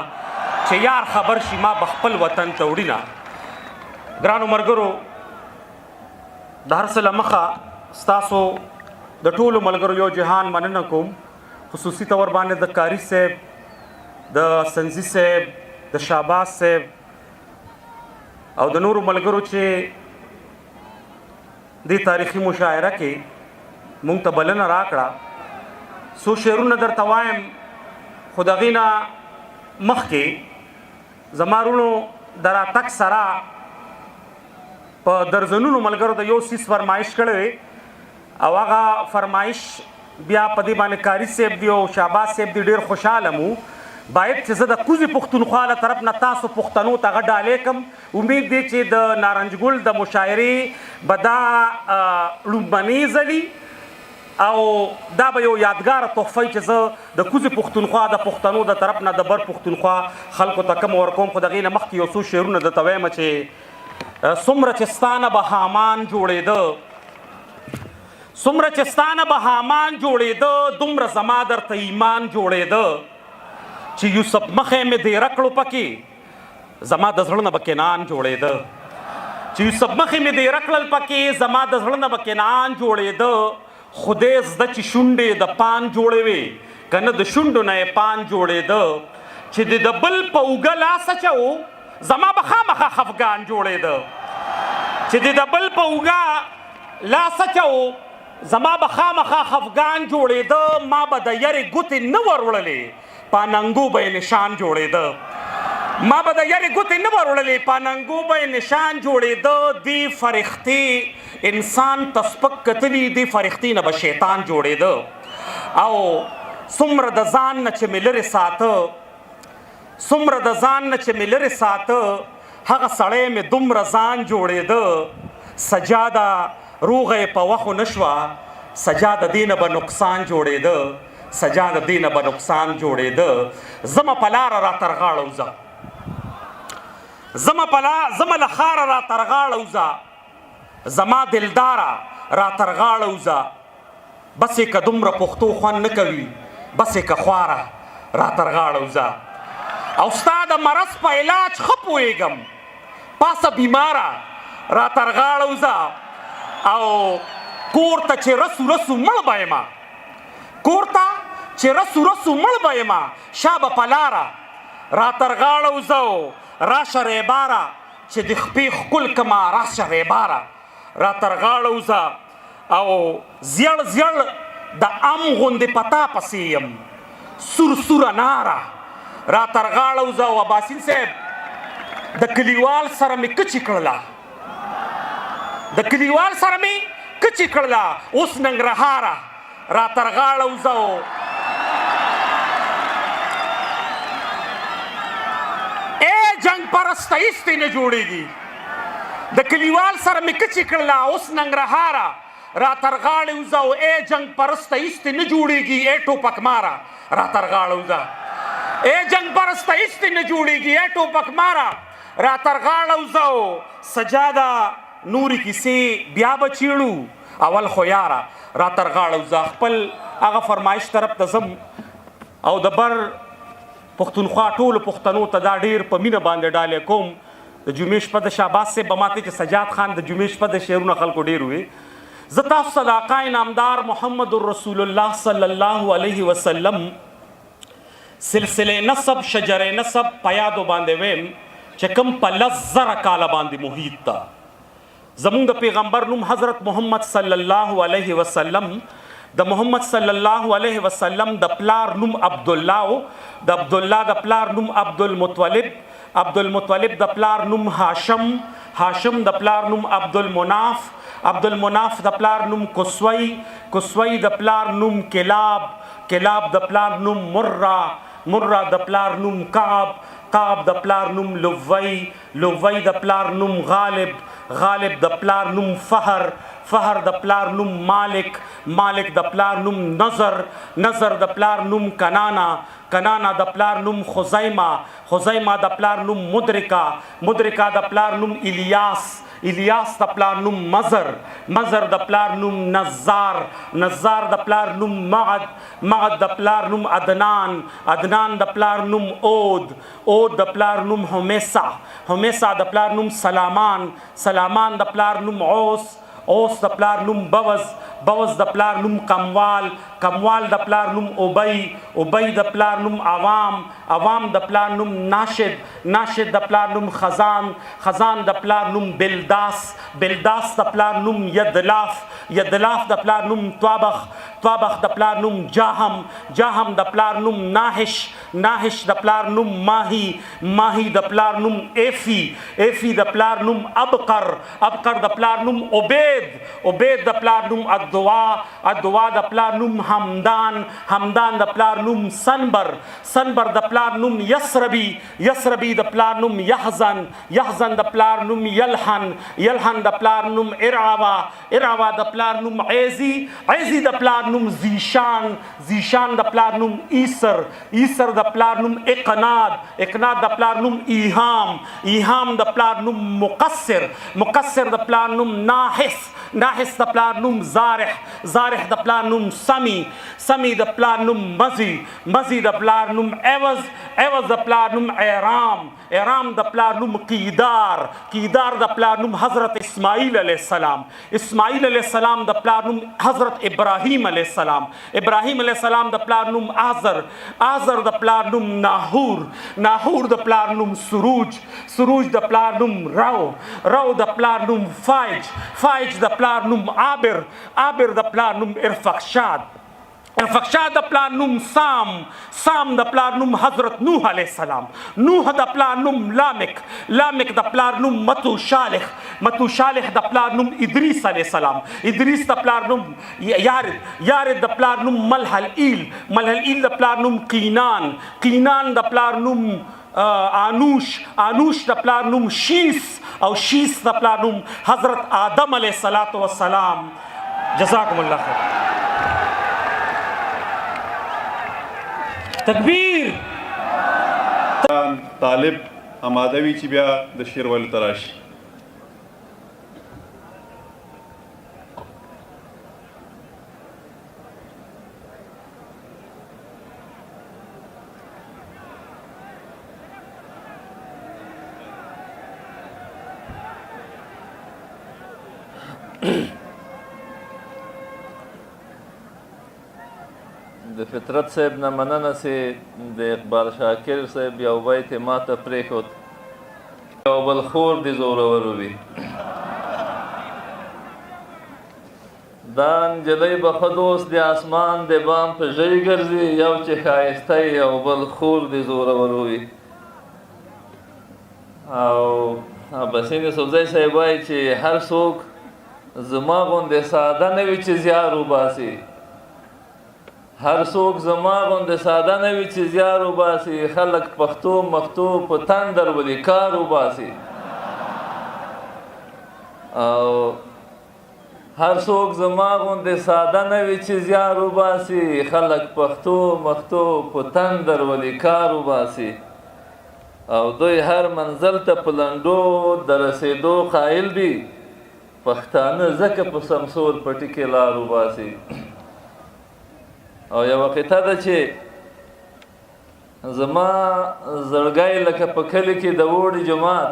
چې یار خبر شي ما به خپل وطن ته وړینه. ګرانو ملګرو د هر څه له مخه ستاسو د ټولو ملګرو یو جهان مننه کوم، خصوصي طور باندې د کاري صاحب، د سنځي صاحب، د شهباز صاحب او د نورو ملګرو چې دې تاریخي مشاعره کې مونږ ته بلنه راکړه. څو شعرونه درته وایم خو د هغې نه مخکې زما وروڼو د راتګ سره په درځنونو ملګرو د یو څیز فرمایش کړی دی او هغه فرمایش بیا په دې باندې کاري صاحب دی او شهباز صاحب دی ډېر خوشحاله مو. باید چې زه د کوزي پښتونخوا له طرف نه تاسو پښتنو ته هغه ډالۍ کړم. امید دی چې د نارنج ګل د مشاعرې به دا لومبنۍ ځلي او دا به یو یادګاره تحفه چې زه د کوزي پښتونخوا د پښتنو د طرف نه د بر پښتونخوا خلکو ته کوم ورکوم. خو د هغې نه مخکې یو څو شعرونه درته وایم چې څومره چې ستانه به حامان جوړېده څومره چې ستانه به حامان جوړېده دومره زما درته ایمان جوړېده چې یوسف مخې مې دیره کړو پکې زما د زړه نه به کنعان جوړېده چې یوسف مخې مې د رکړل پکې زما د زړه نه به کنعان جوړېده خدای زده چې شونډې د پان جوړوي که نه د شونډو نه یې پان جوړېده چې د بل په اوږه لاس اچو زما به خامخا خفګان جوړېده چې د بل په اوږه لاس اچو زما به خامخا خفګان جوړېده ما به د یرې ګوتې نه ور وړلې پاننګو به یې نشان جوړېده ما به د یرې ګوتې نه ور وړلې پاننګو به یې نشان جوړېده دې فرښتې انسان ته سپک کتلي دې فرښتې نه به شیطان جوړېده او څومره د ځان نه چې مې لرې ساته څومره د ځان نه چې مې لرې ساته هغه سړی مې دومره ځان جوړېده سجاده روغه یې په وخو نه شوه سجاده دې نه به نقصان جوړېده سجاده دې نه به نقصان جوړېده زمه په لاره را تر غاړه وځه زمه له ښاره را تر غاړه وځه زما دلداره را تر غاړه وځه بس یې که دومره پښتو خوند نه کوي بس یې که خواره را تر غاړه وځه او ستا د مرض په علاج ښه پوهېږم پاسه بیماره را تر غاړه وځه او کور ته چې رسو رسو مړ به یمه کور ته چې رسو رسو مړ به یمه شا به په لاره را تر غاړه وځه راشه ریباره چې د خپې ښکل کمه راشه ریباره را تر غاړه وځه او زیړ زیړ د ام غوندې په تا پسې یم سور سوره ناره را تر غاړه وځه او اباسین صاحب د کلیوال سره مې کچې کړله د کلیوال سره مې کچې کړله اوس ننګرهاره را تر غاړه وځه ای جنگ پرسته ایستی نه جوړېږي د کلیوال سره مې کچې کړله اوس ننګرهاره را تر غاړې وځه ای جنگ پرسته ایستی نه جوړېږي ای ټوپک ماره را تر غاړه وځه اے جنگ پرسته ایستی نه جوړېږي اے ټوپک ماره را تر غاړه وځه سجاده نورې کیسې بیا به چیړو اول خو یاره را تر غاړه وځه خپل هغه فرمایش طرف ته ځم او د بر پښتونخوا ټولو پښتنو ته دا ډېر په مینه باندې ډالې کوم د جمعې شپه د شهباز صاحب به ماته چې سجاد خان د جمعې شپه د شعرونه خلکو ډېر وي زه تاسو ته د آقای نامدار محمد رسول الله صلی الله علیه وسلم سلسله نسب شجر نسب په یادو باندې ویم چې کوم په 10,000 کاله باندې محیط ته زمونږ د پیغمبر نوم حضرت محمد صلی الله علیه وسلم د محمد صلی الله علیه وسلم د پلار نوم عبدالله د عبدالله د پلار نوم عبدالمطلب عبدالمطلب د پلار نوم هاشم هاشم د پلار نوم عبدالمناف عبدالمناف د پلار نوم کسوی کسوی د پلار نوم کلاب کلاب د پلار نوم مرہ مرہ د پلار نوم کعب کعب د پلار نوم لوی لوی د پلار نوم غالب غالب د پلار نوم فهر فهر د پلار نوم مالک مالک د پلار نوم نظر نظر د پلار نوم کنانا کنانا د پلار نوم خزیمه خزیمه د پلار نوم مدرکا مدرکا د پلار نوم الیاس الیاس د پلار نوم مزر مزر د پلار نوم نزار نزار د پلار نوم معد معد د پلار نوم عدنان عدنان د پلار نوم اود اود د پلار نوم همیسا همیسا د پلار نوم سلامان سلامان د پلار نوم اوس اوس د پلار نوم بوز بوز د پلار نوم کموال کموال د پلار نوم ابی ابی د پلار نوم عوام عوام د پلار نوم ناشد ناشد د پلار نوم خزان خزان د پلار نوم بلداس بلداس د پلار نوم یدلاف یدلاف د پلار نوم طابخ طابخ د پلار نوم جاهم جاهم د پلار نوم ناهش ناهش د پلار نوم ماهی ماهی د پلار نوم ایفی ایفی د پلار نوم ابقر ابقر د پلار نوم عبید عبید د پلار نوم الدعا الدعا د پلار نوم حمدان حمدان د پلار نوم سنبر سنبر د پلار نوم یسربی یسربی د پلار نوم یحزن یحزن د پلار نوم یلحن یلحن د پلار نوم ارعوا ارعوا د پلار نوم عیزی عیزی د پلار نوم زیشان زیشان د پلار نوم ایسر ایسر د پلار نوم اقناد اقناد د پلار نوم ایهام ایهام د پلار نوم مقصر مقصر د پلار نوم ناحس ناحس د پلار نوم زارح د پلار نوم سمی د پلار نوم مزي د پلار نوم عوض د پلار نوم اعرام د پلار نوم قیدار د پلار نوم حضرت اسماعیل علیہ السلام د پلار نوم حضرت ابراهیم علیہ السلام د پلار نوم آزر د پلار نوم ناهور د پلار نوم سروج د پلار نوم رو د پلار نوم فایج د پلار نوم عابر د پلار نوم ارفخشاد د پلار نوم سام د پلار نوم حضرت نوح علیہ السلام د پلار نوم لامک د پلار نوم متو شالح د پلار نوم ادریس علیہ السلام د پلار نوم یارد د پلار نوم ملحل د پلار نوم قینان د پلار نوم آنوش د پلار نوم شیس د پلار نوم حضرت آدم علیہ السلام. جزاکم اللہ خیر. تکبیر. طالب آماده وي چې بیا د شعر ویلو ته راشي. د فطرت صاحب نه مننه چې د اقبال شاکر صاحب یو بیت یې ما ته پرېښود، یو بل خور د زورورو وي. دا نجلۍ به ښه دوست د اسمان د بام په ژۍ ګرځي، یو چې ښایسته یو بل خور د زورورو وي. او بسین یوسفزی صاحب وایي چې هر څوک زما غوندې ساده نه وي چې زیار وباسي، هر څوک زما غوندې ساده نه وي چې زیار وباسي، خلک پښتو مښتو په تندر ولې کار وباسي. او هر څوک زما غوندې ساده نه وي چې زیار وباسي، خلک پښتو مښتو په تندر ولې کار وباسي. او دوی هر منزل ته په لنډو د رسېدو قایل دي، پښتانه ځکه په سمسور پټي کې لار وباسي. او یوه قطعه ده چې زما زړګی لکه په کلي کې د اوړي جومات،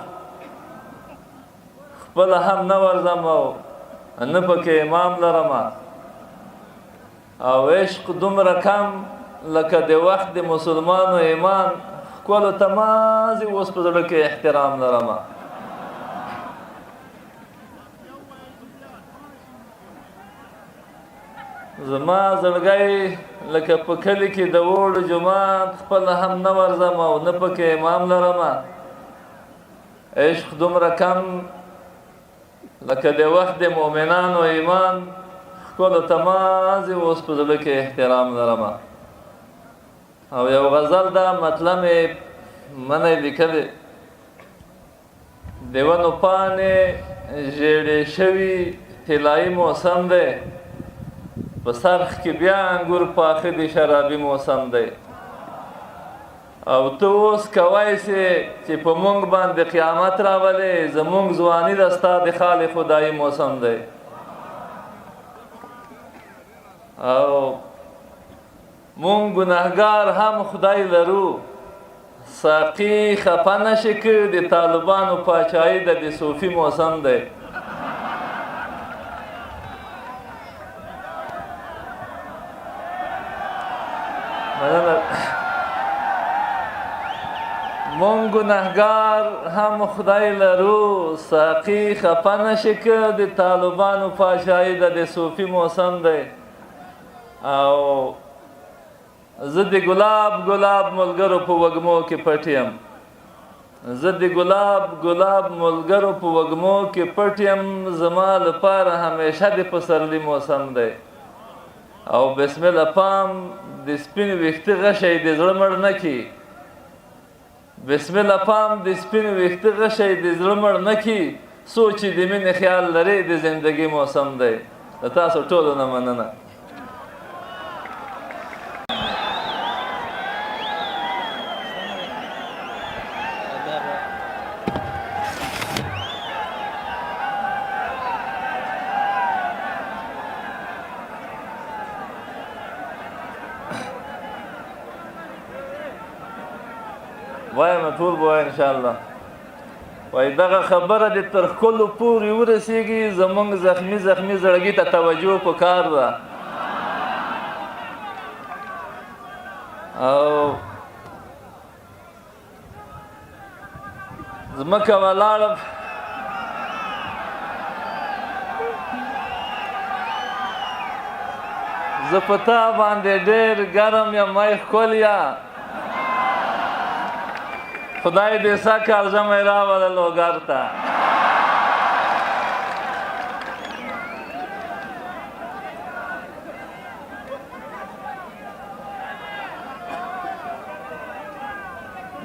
خپله هم نه ورځم او نه پکې امام لرمه، او عشق دومره کم لکه د وخت د مسلمانو ایمان، ښکلو ته مازې اوس په زړه کې احترام لرمه. زما زړګی لکه په کلي کې د اوړو جومات، خپله هم نه ورځم او نه پکې امام لرمه، عشق دومره کم لکه د وخت د مؤمنانو ایمان، ښکلو ته مازې اوس په زړه کې احترام لرمه. او یو غزل ده، مطلب یې منی لیکلی، د ونو پاڼې ژیړې شوي طلایي موسم دی، په سرخ کې بیا انګور پاخه دي شرابي موسم دی. او ته اوس کوای سې چې په موږ باندې قیامت راولې، زموږ ځواني ده ستا د خال خدایي موسم دی. او موږ ګناهګار هم خدای لرو، ساقي خفه نشي کړ، د طالبانو پاچایي ده د صوفي موسم دی. مونږ ګناهګار هم خدای لرو، ساقي خفه نشي که، د طالبانو پاچایي ده د صوفي موسم دی. او زه د ګلاب ملګرو په وږمو کې پټ یم، زه د ګلاب ملګرو په وږمو کې پټ یم، زما لپاره همیشه د پسرلي موسم دی. او بسم الله پام د سپین ویښته غشی د زړه مړ نه کي، بسم الله پام د سپین ویښته غشی د زړه مړ نه کي، سوچ د مینې خیال لري د زندګي موسم دی. د تاسو ټولو نه مننه. وایم ټول به وایي انشاءالله. وایي دغه خبره دې تر ښکلو پورې ورسېږي، زموږ زخمي زخمي زړګي ته توجه پکار ده. او ځمکه ولاړه زه په تا باندې ډېر ګرم یم ای ښکلیا، خدای دې سږ کال ژمی راوله لوګر ته.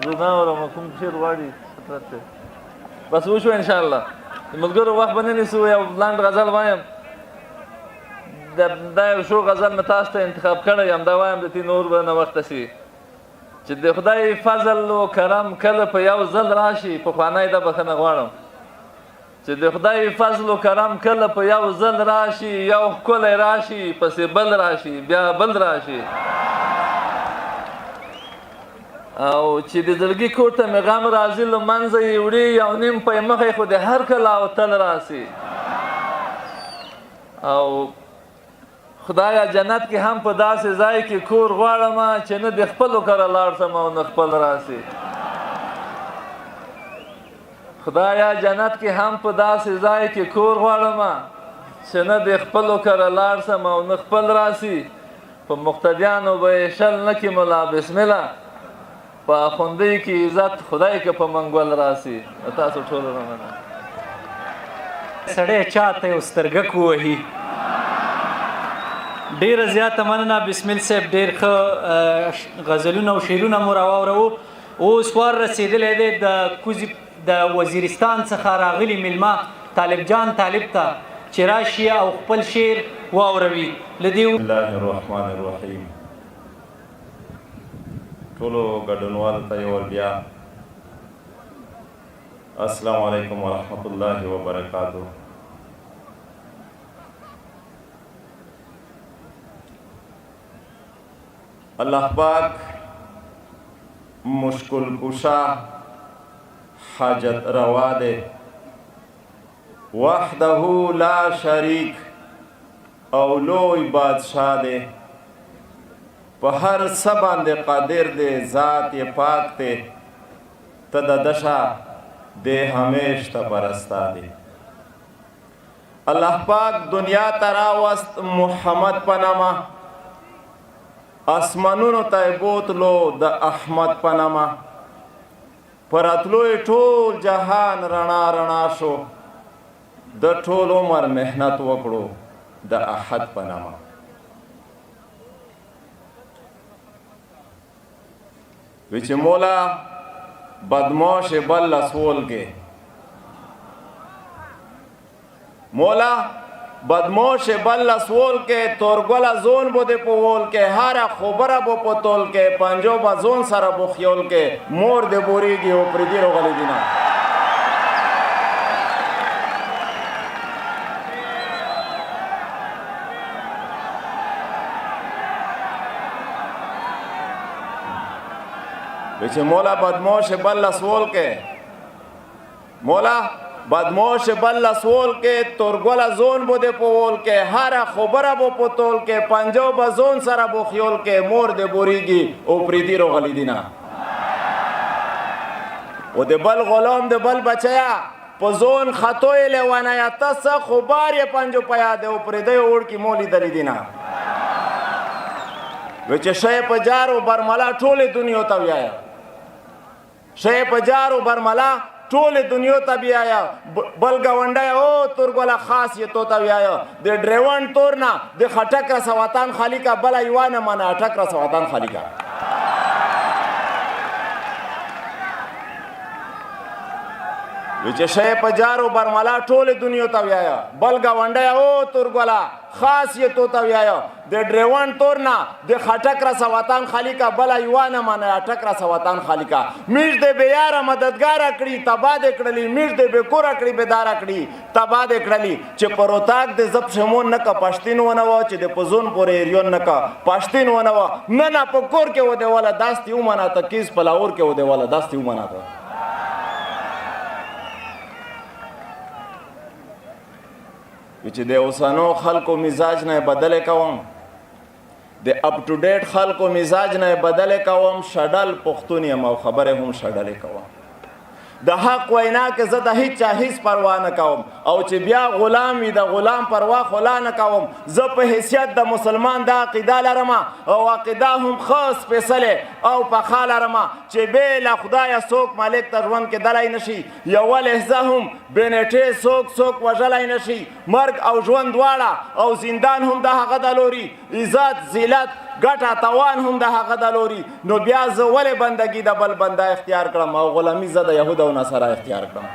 زه نه اورم کوم شعر غواړي بس وشو انشاءالله. د ملګرو وخت به نه نیسو، یو لنډ غزل وایم. دا یو شو غزل مې تاسو ته انتخاب کړی یم، دا وایم د دې نور به ناوخته شي چې د خدای فضل و کرم کله په یو ځل راشي. پخوانی ده بخښنه غواړم چې د خدای فضل و کرم کله په یو ځل راشي، یو ښکلی راشي پسې بل راشي بیا بل راشي. او چې د زړګي کور ته مې غم راځي له منځه یې وړي، یو نیم پی مخی خو د هر کله او تل راسي. او خدایا جنت کې هم په داسې ځای کې کور غواړم چې نه د خپلو کره لاړ شم او نه خپل راسي. خدایا جنت کې هم په داسې ځای کې کور غواړم چې نه د خپلو کره لاړ شم او نه خپل راسي. په مقتدیانو به یې شل نه کړي ملا بسمله، په اخوندۍ کې عزت خدای که په منګول راسي. تاسو ټولو نه مننه. سړی چاته یو سترګک ووهي. ډیره زیاته مننه بسمل صاحب، ډیر ښه غزلونه او شعرونه مو راواورو. اوس وار رسېدلی دی د کوزي د وزیرستان څخه راغلي میلمه طالب جان طالب ته چې راشي او خپل شعر واوروي. له دې بسم الله الرحمن الرحیم. ټولو ګډونوالو ته یو بیا السلام علیکم ورحمت الله وبرکاتہ. اللہ پاک مشکل کشا حاجت روا دے، وحدہ لا شریک او لوی بادشاہ دے، پہر سبان دے قادر دے، ذات یہ پاک دے، تددشا دے ہمیش تا پرستا دے. اللہ پاک دنیا تراوست محمد پنما، اسمانونو ته بوتلو د احمد پنما، پراتلو ټول جهان رڼا رڼا شو، د ټول عمر محنت وکړو د احد پنما. وی چې مولا بدماش بل لسول کې، مولا بدموش بل لسول کے تورگولا زون بو دے پوول کے ہارا خوبرہ بو پتول کے پنجو با زون سارا بو خیول کے مور دے بوری گی او پریدی رو غلی دینا. بیچے مولا بدموش بل لسول کے، مولا بدموش بل لسول کے تورگولا زون بو دے پوول کے ہارا خوبرہ بو پتول کے پنجو با زون سارا بو خیول کے مور دے بوری گی او پریدی رو غلی دینا. و دے بل غلام دے بل بچیا پا زون خطوئی لیوانا یا تسا خوبار یا پنجو پیا دے او پریدی اوڑ کی مولی دلی دینا. وچے شای پا جارو برملا ٹھولی دنیا تا بھی آیا، شای پا جارو برملا ټول دنیا ته بیا آیا، بل ګاونډی او تورګولا خاص یې تو ته بیا آیا، د ډریوان تور نه د خټک رسه وطن خالی کا، بله یوه نه منه اټک رسه وطن خالی کا. وی چې شی په جارو برملا ټولې دنیا ته ویایه بل ګاونډی او تورګله خاص یې تو ته ویایه د ډریون تور نه د خټک رسه وطن خالی کا بله یوه نه منه اټک رسه وطن خالی کا میش د بېیاره مددګاره کړي تباه دې کړلي میش د بېکوره کړي بېداره کړي تباه دې کړلي چې پر اتاق د زب شمون نه که پښتین ونه وه چې د پزون پورې ایریون نه که پښتین ونه وه نه نه په کور کې ودېوله داستې ومناته کیس په لاهور کې ودېوله داستې ومناته چې د اوسانو خلکو مزاج نه بدل کوم د اپ ټو ډیټ خلکو مزاج نه بدل کوم شډل پښتون یم او خبره هم شډلې کوم د حق وینا کې زه د هیڅ چا هیڅ پروا نه کوم او چې بیا غلام وي د غلام پروا خلا نه کوم زه په حیثیت د مسلمان د عقیده لرم او عقیده هم خاص فیصله او پخا لرم چې بې له خدایه څوک مالک ته ژوند کې دلی نشي یوه لحظه هم بېنټې څوک وژلی نشي مرګ او ژوند دواړه او زندان هم د هغه د لوري عزت ذلت ګټه توان هم د هغه د لوري نو بیا زه ولې بندګي د بل بنده اختیار کړم او غلامي زه د یهود او نصارا اختیار کړم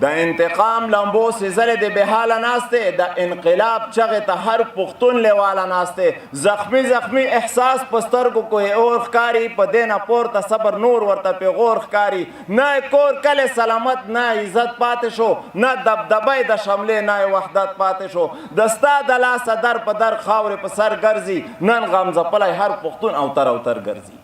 د انتقام لمبو سیزلې د بحاله ناسته د انقلاب چغې ته هر پښتون لیواله ناسته زخمی زخمی احساس په سترګو کوی اور ښکاري په دې نه پورته صبر نور ورته پیغور ښکاري نه کور کلی سلامت نه عزت پاتې شو نه دبدبی د شملې نه وحدت پاتې شو د ستا د لاسه در په در خاورې په سر ګرځي نن غمځپلی هر پښتون اوتر اوتر ګرځي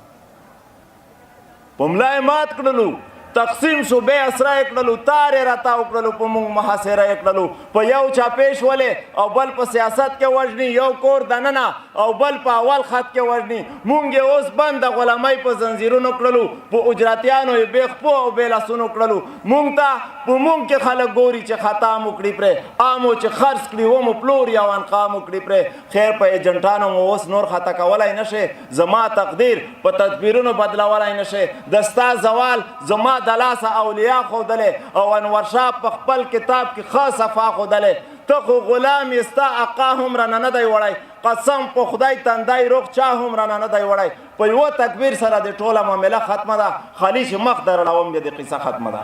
په ملا یې مات کړلو تقسیم شو بے اسرا کړلو تارې راتاو کړلو په موږ محاصره کړلو په یو چاپېش ولې او بل په سیاست کې وژني یو کور دننه او بل په اول خط کې وژني موږ یې اوس بند د غلامۍ په زنځیرونو کړلو په اجراتیانو یې بې خپو او بې لاسونو کړلو موږ ته په موږ کې خلک ګوري چې خطا مو کړي پرې عامو چې خرڅ کړي و مو پلور یا انقا مو کړي پرې خیر په ایجنټانو مو اوس نور خطا کولی نشې زما تقدیر په تدبیرونو بدلولی نشې د ستا زوال زما د لاسه اولیاء ښودلې او انور شاه په خپل کتاب کې ښه صفا ښودلې ته خو غلام یې ستا اقا هم رانه نه دی وړی قسم په خدای تندی روغ چا هم رانه نه دی وړی په یوه تکبیر سره د ټوله معامله ختمه ده خالي چې مخ درړوم بیا د قصه ختمه ده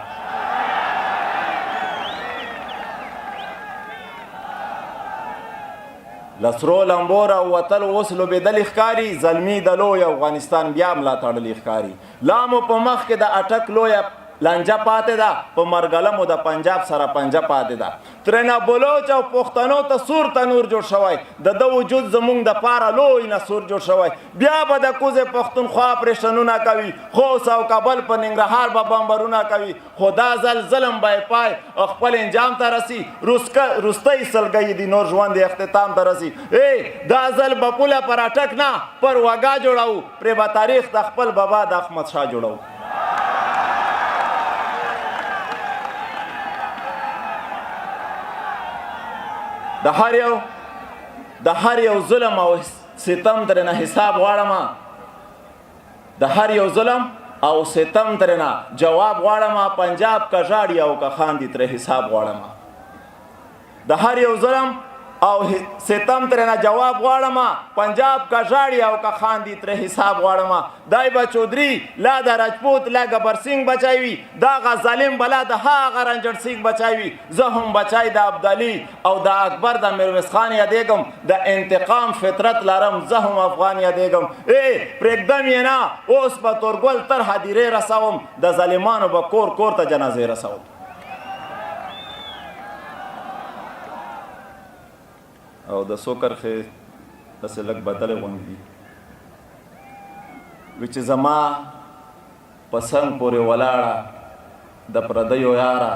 لسرو لمبو راووتل اوس لوبېدلې ښکاري زلمي د لوی افغانستان بیا ملا تړلې ښکاري لا مو په مخ کې د اټک لویه لانجه پاتې ده په مرګلمو د پنجاب سره پنجه پاتې ده ترېنه بلوچ او پښتنو ته سور تنور جوړ شوی د وجود زمونږ د پاره لوی نسور جوړ شوی بیا به د کوزې پښتونخوا اپریشنونه کوي خوست او کابل په ننګرهار به بمبرونه کوي خو دا ځل ظلم به پای خپل انجام ته رسي روستی سلګۍ دي نور ژوند اختتام ته رسي دا ځل به پوله پر اټک نه پر وګا جوړو پرې به تاریخ د خپل بابا د احمد شاه جوړو د هر یو ظلم او ستم ترېنه حساب غواړم د هر یو ظلم او ستم ترېنه جواب غواړم پنجاب که ژاړي او که خاندي ترې حساب غواړم د هر یو ظلم او ستم ترېنه جواب غواړم پنجاب که ژاړي او که خاندي ترې حساب غواړم دای به چودري لا د راجپوت لا ګبر سینګ بچای وي دغه ظالم بلا د هغه رنجر سینګ بچای وي زه هم بچای د ابدالي او د اکبر د میرویس خان یادېږم د انتقام فطرت لرم زه هم افغان یادېږم پرېږدم یې نه اوس به تورګل تر هدیرې رسوم د ظالمانو به کور کور ته جنازې رسوم او د څو کرښې داسې لږ بدلې غوندې دي وي چې زما په څنګ پورې ولاړه د پردیو یاره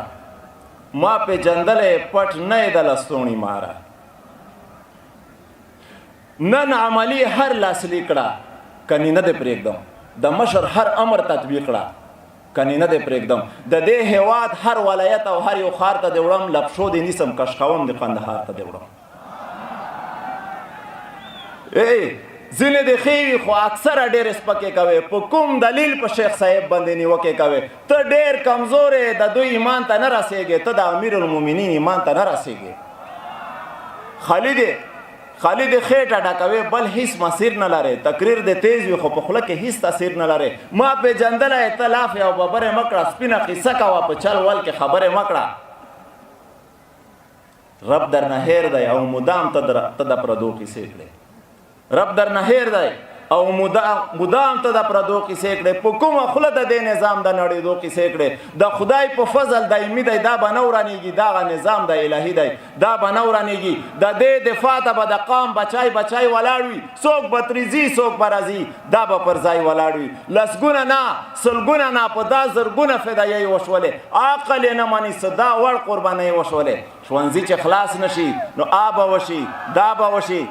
ما پېژندلی پټ نه یې د لستوڼي ماره نن عملي هر لاسلیک کړه کني نه دې پرېږدم د مشر هر امر تطبیق کړه کني نه دې پرېږدم د دې هېواد هر ولایت او هر یو ښار ته دې وړم لپشو دې نیسم کشخوم د قندهار ته دې وړم ځینې د ښې خو اکثره ډېرې سپکې کوې په کوم دلیل په شیخ صاحب باندې نیوکې کوې ته ډېر کمزورې د دوی ایمان ته نه رسېږې ته د امیر المؤمنین ایمان ته نه رسېږې خالی د خېټه ډکوي بل هیڅ مسیر نه لري تقریر د تیز وي خو په خوله کې هیڅ تاثیر نه لري ما پېژندلی ته لاف او ببرې مه کړه سپینه قیصه کوه په چل ول کې خبرې مه کړه رب در نه هیر دی او مدام ته د پردو قیسې کړې رب در نه هیر دی او مدام ته د پردو قیسې کړې په کومه خوله د دې نظام د نړېدو قیسې کړې د خدای په فضل دایمي دی دا به نه ورانېږي دغه نظام د الهي دی دا به نه ورانېږي د دې دفاع ته به د قام بچای بچای ولاړ وي څوک به تریزي څوک به راځي دا به پر ځای ولاړ وي لسګونه نه سلګونه نه په دا زرګونه فدایۍ وشولې عقل یې نه مني څه دا وړ قربانۍ وشولې ښوونځي چې خلاص نه شي نو آ به وشي دا به وشي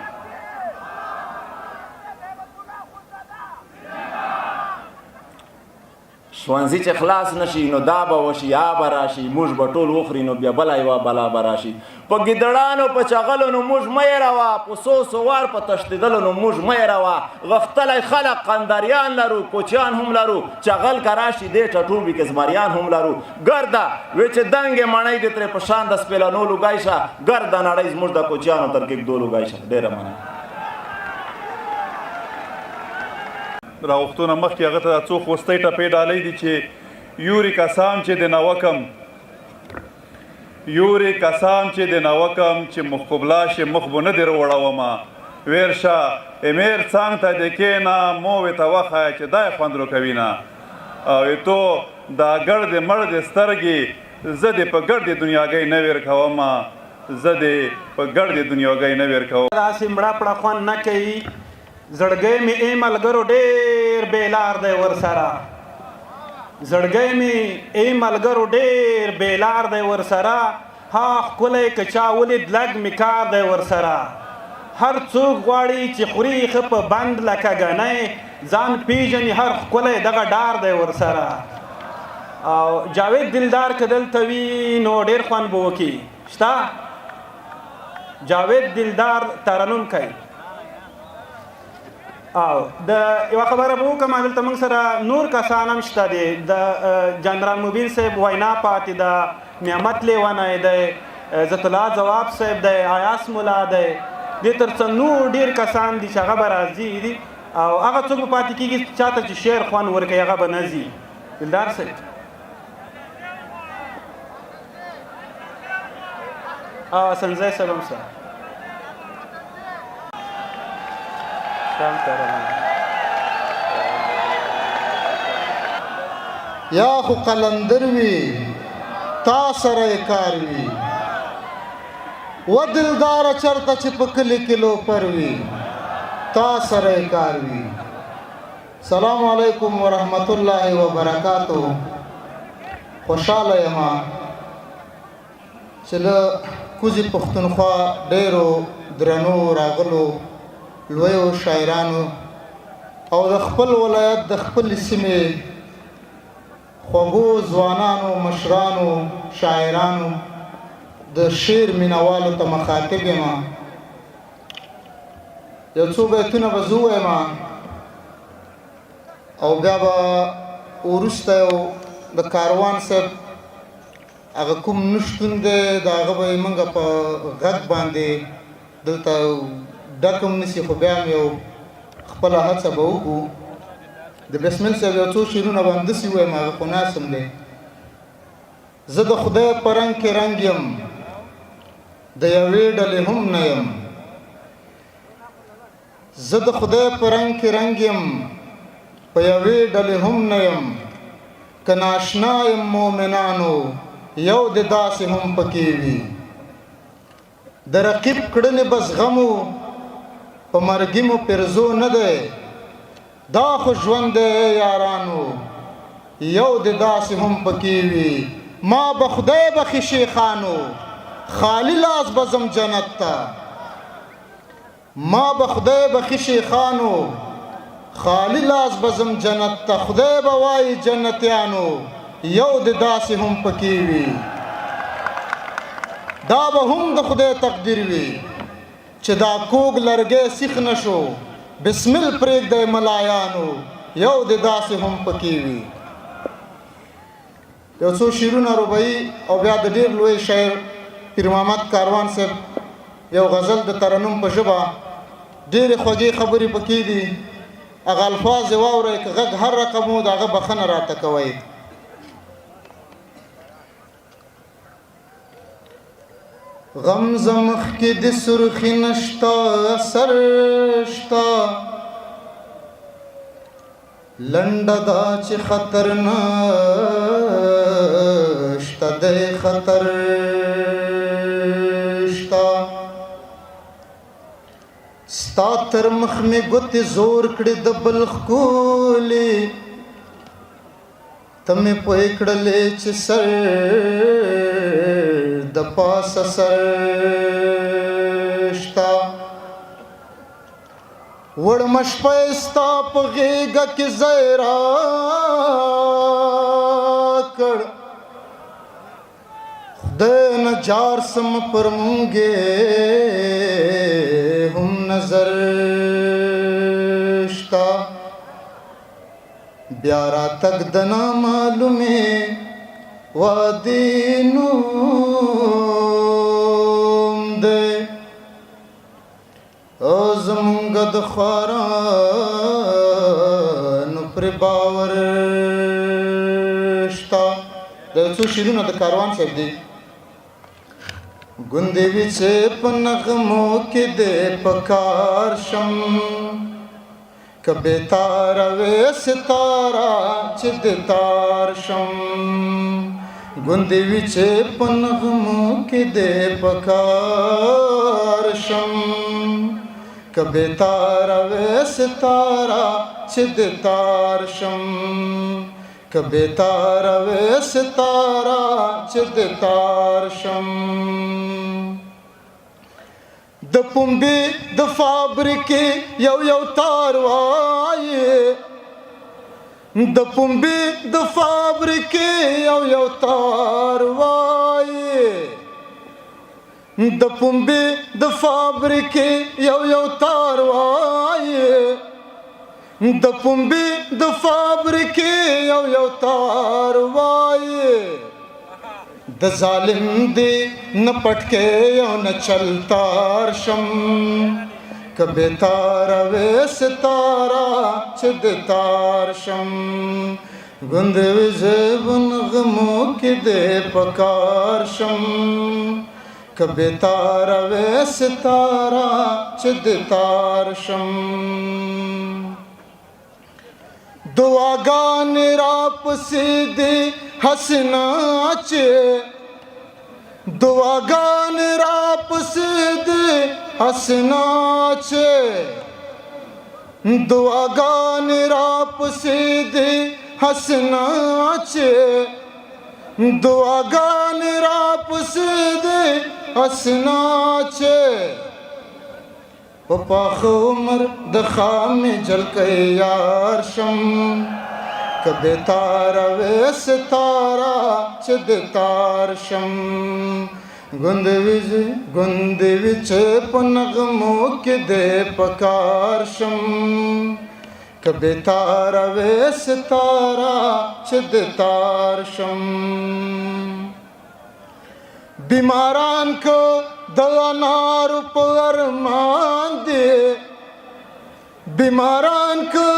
ښوونځي چې خلاص نشي نو دا به وشي یا به راشي موږ به ټول وخوري نو بیا بله یوه بلا به راشي په ګیدړانو په چغلو نو موږ مه هېروه په څو سوار په تښتېدلو نو موږ مه هېروه غښتلی خلک قندریان لرو کوچیان هم لرو چغل که راشي دې ټټوبي کې زمریان هم لرو ګرده وی چې دنګې مڼۍ دې ترې په شان د سپېلنو لوګی شه ګرده نړۍ زموږ د کوچیانو تر کېږدو لوګی شه ډېره مننه راوختونه مخکې هغه ته څو خوستی ټپې ډالۍ دي چې یوري کسان چې د نوکم یوري کسان چې د نوکم چې مخبلا شي مخ به نه در وړومه ویر شه امیر څنګ ته د کېنه مو ورته وښایه چې دا یې خوند راکوي نه او تو دا ګرد مړ د سترګې زه دې په ګرد دنیاګۍ نه ویر کومه زه دې په ګرد دنیاګۍ نه ویر کوم داسې مړه پړه خوند نه کوي زړګی مې ای ملګرو ډېر بېلار دی ورسره زړګی مې ای ملګرو ډېر بېلار دی ورسره ها ښکلی که چا ولید لږ مې کار دی ورسره هر څوک غواړي چې خوري ښه په بند لکه ګنی ځان پیژني هر ښکلی دغه ډار دی ورسره او جاوید دلدار که دلته وي نو ډېر خوند به وکړي شته جاوید دلدار ترنم کوي او د یوه خبره به وکړم دلته موږ سره نور کسان هم شته دي د جنرال مبین صاحب وینا پاتې ده نعمت لیونی دی عزت الله ځواب صاحب دی عیاس ملا دی دې تر څنګ نور ډېر کسان دي چې هغه به راځي دي او هغه څوک به پاتې کېږي چاته چې شعر خوند ورکوي هغه به نه ځي دلدار صاحب سنځی صاحب هم سره یا خو قلندر وي تا سره یې کار وي و دلداره چرته چې په کلي کې لوپر وي تا سره یې کار وي سلام علیکم ورحمت الله وبرکاتو خوشحاله یم چې له کوزي پښتونخوا ډېرو درنو راغلو لویو شاعرانو او د خپل ولایت د خپل سیمې خوږو ځوانانو مشرانو شاعرانو د شعر مینوالو ته مخاطب یم یو څو بیتونه به زه ووایم او بیا به وروسته یو د کاروان صاحب هغه کوم نشتون دی د هغه به یې موږ په غږ باندې دلته ډکم نسی خو بیا هم یو خپله هڅه به وکړو د بسمل صاحب یو څو شعرونه به همداسې ووایم هغه خو ناسم دی زه د خدای په رنګ کې رنګ یم د یوې ډلې هم نه یم زه د خدای په رنګ کې رنګ یم په یوې ډلې هم نه یم که ناشنا یم مؤمنانو یو د داسې هم پکې وي د رقیب کړنې به زغمو په مرګي مو پرزو نه دی دا خو ژوند دی یارانو یو د داسې هم پکې وي ما به خدای بخي شیخانو خالی لاس به ځم جنت ته ما به خدای بخي شیخانو خالی لاس به ځم جنت ته خدای به وایي جنتیانو یو د داسې هم پکې وي دا به هم د خدای تقدیر وي چې دا کوږ لرګی سیخ نه شو بسمل پرېږدی ملایانو یو د داسې هم پکې وي یو څو شعرونه رباعي او بیا د ډېر لوی شاعر پیر محمد کاروان صاحب یو غزل د ترنم په ژبه ډېرې خوږې خبرې پکې دي هغه الفاظ یې واورئ که غږ هر رقم و د هغه بخښنه راته کوئ غم زمخ کې د سرخي نشتا اثر شتا لنډه دا چې خطر نشته دی خطر شتا ستا تر مخ مې ګوتې زور کړې د بل ښکلې ته مې پوه کړلې چې سر د پاسه سر شتا وړمه شپه یې ستا په غېږه کې ځای راکړ خدای نه جار سم پر مونږ هم نظر شتا بیا راتګ د نامعلومې وادي نوم دی او زمونږ د خوارانو پرې باور شته د یو څو شعرونه د کاروان صاحب دي ګوندې وي چې په نغمو کې دې په کار شم که بېتاره وې ستاره چې دې تار شم ګوندې وي چې په نغمو کې دې په کار شم که بېتاره وې ستاره چې دې تار شم که بېتاره وې ستاره چې دې تار شم د پنبې د فابریکې یو تار وایي د پنبې د فابریکې یو تار وایي د پنبې د فابریکې یو تار وایي د پنبې د فابریکې یو تار وایي د ظالم دی نه پټکې او نه چلتار شم که بېتاره وې ستاره چې دې تار شم ګوندې وي زه په نغمو کې دې په کار شم که بېتاره وې ستاره چې دې تار شم دعاګانې راپسې دې حسنا چې دعاګانې راپسې دې حسنا چې دعاګانې راپسې دې حسنا چې دعاګانې راپسې دې حسنا چې په پاخه عمر د خامې جلکې یار شم که بېتاره وې ستاره چې دې تار شم ګوندې وي چې په نغمو کې دې په کار شم که بېتاره وې ستاره چې دې تار شم بیماران کو د انارو په ارمان دي بیماران کو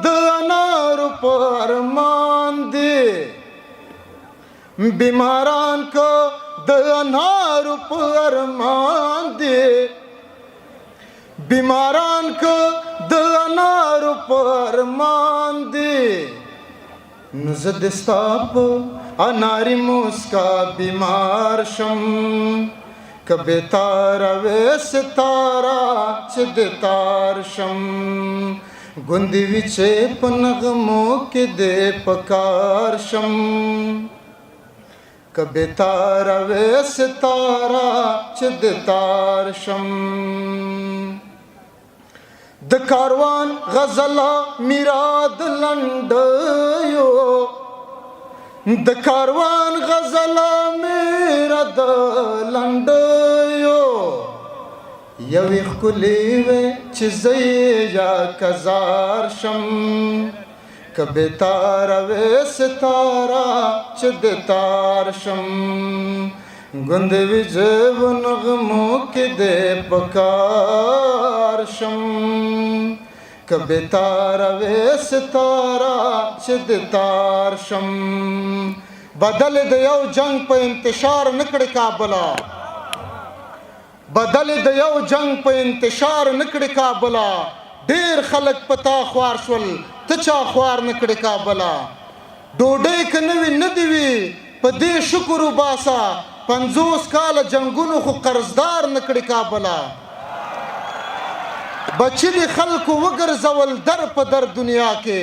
د انارو په ارمان دي بیماران کو د انارو په ارمان دي بیماران کو د انارو په ارمان دي نو زه د ستا په اناري موسکا بیمار شم که بېتاره وې ستاره چې دې تار شم ګوندې وي چې په نغمو کې دې په کار شم که بېتاره وې ستاره چې دې تار شم د کاروان غزله میراد لنډیو د کاروان غزله میرا د لنډیو یوې ښکلې وې چې زه یا کزار شم که بېتاره وې ستاره چې دې تار شم गुंद विजय व नगमों के दे पकार शम कबे तारा वे सितारा चिद तार शम बदल दयो जंग पे इंतशार निकड़ काबला बदल दयो जंग पे इंतशार निकड़ काबला ढेर खलक पता ख्वार शुल तचा ख्वार निकड़ काबला डोडे कनवी नदीवी पदे शुक्र बासा 50 काल जंगुनु खो कर्जदार नकड़ी काबला बच्ची दी खल्क वगर जवल दर पदर दुनिया के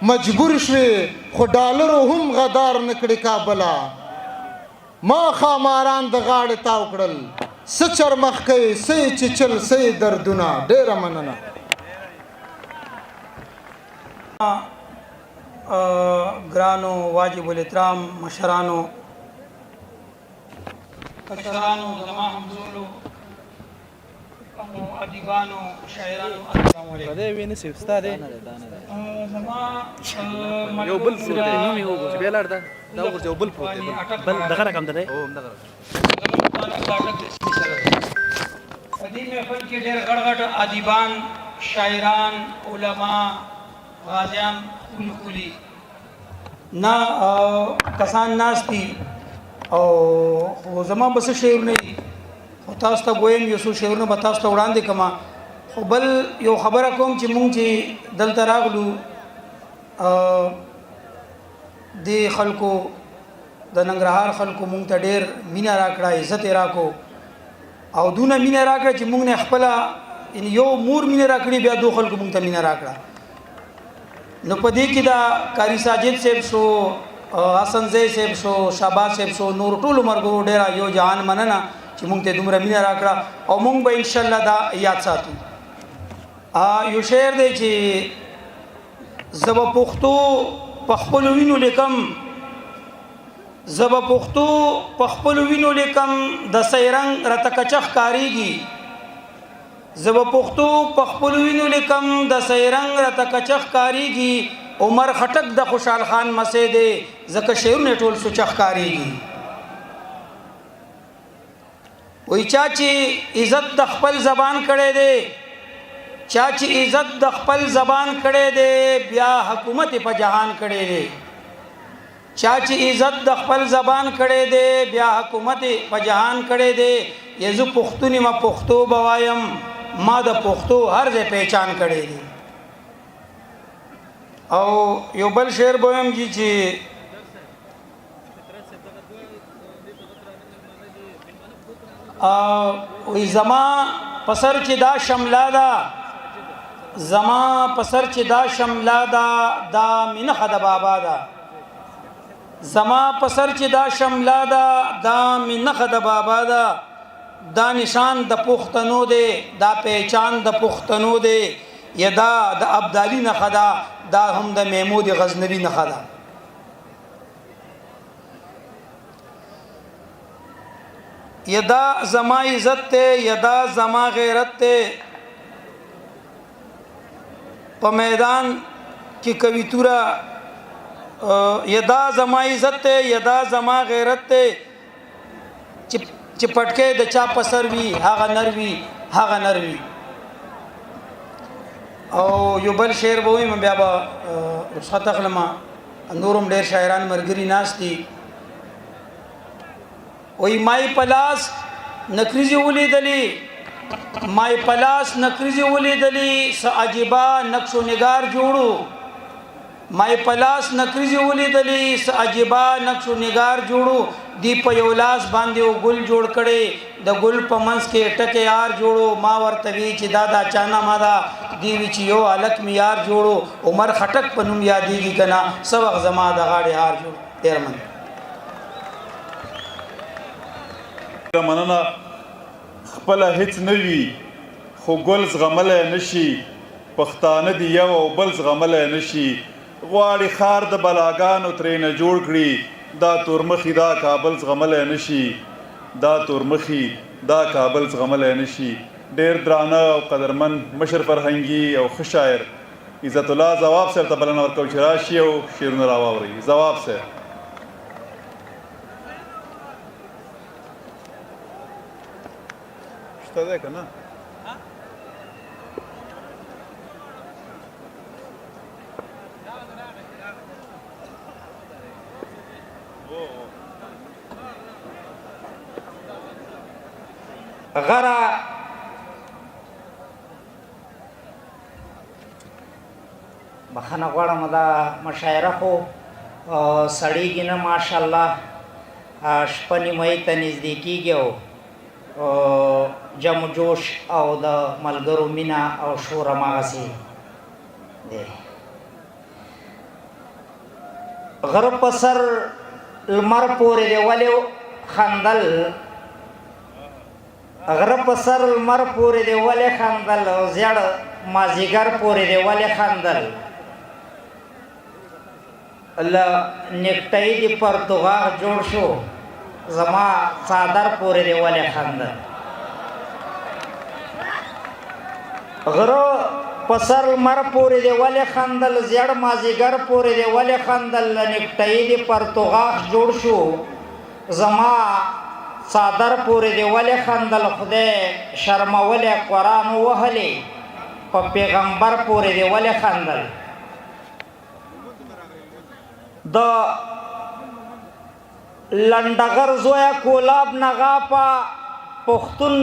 मजबूर शवे खो डॉलरो हम गदार नकड़ी काबला माँ खामारान द गाड़ तावकड़ल सचर मखके से चिचल से दर्दुना डेरा मनना ग्रानो वाजिबुल इतराम मशरानो कशरानो जमा हमजोलो अदीबानो शायरानो अस्सलाम वालेकुम अरे वे ने सिफ्ता दे जमा यो बल फ्रूट है नो हो गो बेलार दा वो जो बल फ्रूट है बल दखरा काम दे ओ दखरा अदीब में फल के ढेर गड़गड़ अदीबान शायरान उलमा गाजियान कुली ना कसान नास्ती او زما بس شعر نه او تاسو ته ویم یو څو شعرونه به تاسو ته وړاندې کما خو بل یو خبره کوم چې مونږ چې دلته راغلو د خلکو د ننګرهار خلکو مونږ ته ډېر مینه راکړه عزت یې راکو او دونه مینه راکړه چې مونږ نه خپله یو مور مینه راکړي بیا دو خلکو مونږ ته مینه راکړه نو په دې کې دا قاری ساجد صاحب شو حسن زئی صاحب شو شهباز صاحب شو نور ټول مرګو ډیره یو جهان مننه چې مونږ ته دومره مینه راکړه او مونږ به ان شاء الله دا یاد ساتو یو شعر دی چې زب پختو پخپل وینو لیکم زب پختو پخپل وینو لیکم د سیرنګ رتکچخ کاریږي زب پختو پخپل وینو لیکم د سیرنګ رتکچخ کاریږي عمر خټک د خوشحال خان مسجد زکه شعرونه ټول سوچخ کاریږي وای چاچی عزت د خپل زبان کړي دي چاچی عزت د خپل زبان کړي دي بیا حکومت په جهان کړي دي چاچی عزت د خپل زبان کړي دي بیا حکومت په جهان کړي دي یزو پښتوني ما پښتو بوایم ما د پښتو هر ځای پہچان کړي دي او یو بل شعر بویم جی چې وی زما پسر چې دا شملا دا زما پسر چې دا شملا دا دا مینخه د بابا دا زما پسر چې دا شملا دا دا مینخه د بابا دا دا نشان د پښتنو دی دا پہچان د پښتنو دی یدا د ابدالی نه خدا دا هم د محمود غزنوی نه خدا یدا زما عزت ته یدا زما غیرت ته په میدان کې کویتورا یدا زما عزت ته یدا زما غیرت ته چې پټکه د چا پسر وی هغه نروي هغه نروي او یو بل شعر به ویم بیا به رخصت اخلم نورم ډیر شاعران مرګري ناس دي وای مای پلاس نکریزي ولیدلی مای پلاس نکریزي ولیدلی س عجيبه نقش و نگار جوړو مای پلاس نکریزي ولیدلی س عجيبه نقش و نگار جوړو دی په یو لاس باندې او ګل جوړ کړي د ګل په منځ کې ټکه یار جوړو ما ورته وی چې دادا چانا مادا دی وی چې یو الک می یار جوړو عمر خټک په نوم یادېږي کنا سبق زما د غاړې هار جوړ ډیر من مننه خپل هیڅ نه وی خو ګل زغمل نشي پښتانه دی یو او بل زغمل نشي غواړي خار د بلاګانو ترېنه جوړ کړي دا تورمخي دا کابل زغمل نشي دا تورمخي دا کابل زغمل نشي ډېر درانه او قدرمن مشر فرهنګي او ښه شاعر عزت الله ځواب صاحب ته بلنه ورکوم چې راشي او شعرونه راواوري ځواب صاحب ته دی که نه غره بخښنه غواړم دا مشاعره خو سړیږي نه ماشاءالله شپه نیمایي ته نږدې کېږي او جم جوش او د ملګرو مینه او شور هماغسې دی غره په سر لمر پورې دی ولې خندل غره په سر لمر پورې دی ولې خندل او زیړ مازیګر پورې دی ولې خندل له نیکټۍ د پرتوغاغ جوړ شو زما څادر پورې دی ولې خندل غره په سر لمر پورې دی ولې خندل زیړ مازیګر پورې دی ولې خندل له نیکټۍ د پرتوغاغ جوړ شو زما څادر پورې دی ولې خندل خدای شرمولې قرآن وهلې په پیغمبر پورې دی ولې خندل د لنډغر زویا کولاب نغاپا پښتون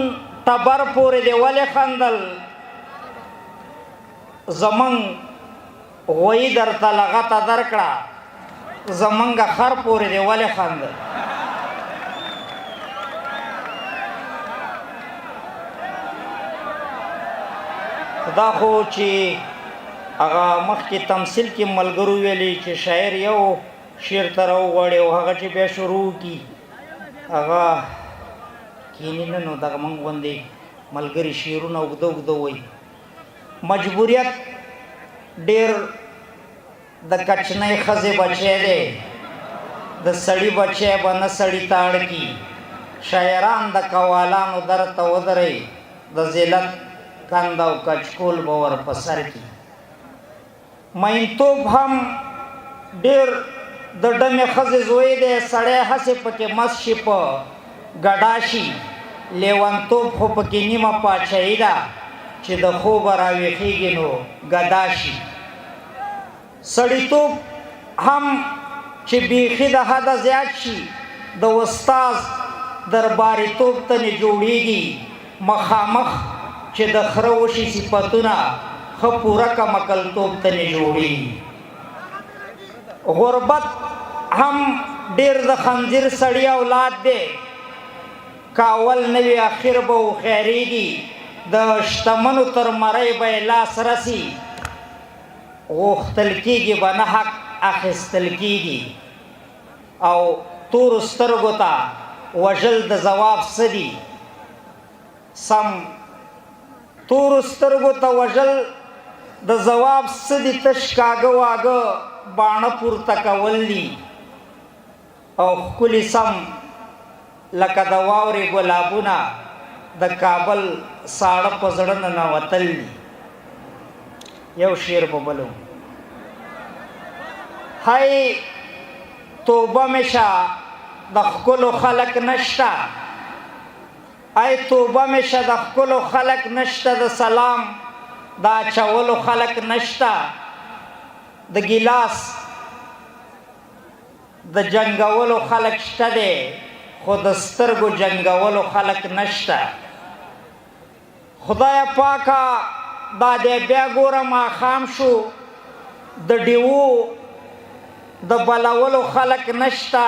ټبر پورې دی ولې خندل زمنګ غوی درته لغته درکړه زمنګ خر پورې دی ولې خندل دا خو چې هغه مخکې تمثیل کې ملګرو ویلي چې شاعر یو شعر ته راوغواړي او هغه چې بیا شروع کړي هغه کینی نه نو دغه موږ غوندې ملګري شعرونه اوږده اوږده وایي مجبوریت ډېر د کچنۍ ښځې بچی دی د سړي بچی به نه سړي ته اړ کي شاعران د قوالانو در ته ودرئ د ذلت کند او کچکول به ور په سر کي مینتوب هم ډېر د ډمې ښځې زوی دی سړی هسې پکې مست شي په ګډا شي لیونتوب خو پکې نیمه پاچهي ده چې د خوبه راویښېږي نو ګدا شي سړیتوب هم چې بیخي د حده زیات شي د استاز درباریتوب ته نه جوړېږي مخامخ چې د خره وشي صفتونه ښه پوره کمکلتوب ته نه جوړېږي غربت هم ډېر د خنځیر سړي اولاد دی کاول نه وي اخر به وخیرېږي د شتمنو تر مرۍ به یې لاس رسي غوښتل کېږي به نه حق اخیستل کېږي او تورو سترګو ته وژل د ځواب څه دي سم تورو سترګو ته وژل د ځواب څه دي تش کاږه واږه باڼه پورته کول دي او ښکلي سم لکه د واورې ګلابونه د کابل ساړه په زړه ننوتل دي یو شعر به بلو هی توبه مې شه د ښکلو خلک نشته ای توبه مې شه د ښکلو خلک نشته د سلام د اچولو خلک نشته د ګیلاس د جنګولو خلک شته دی خو د سترګو جنګولو خلک نشته خدای پاکه دا دی بیا ګوره ماښام شو د ډیوو د بلولو خلک نشته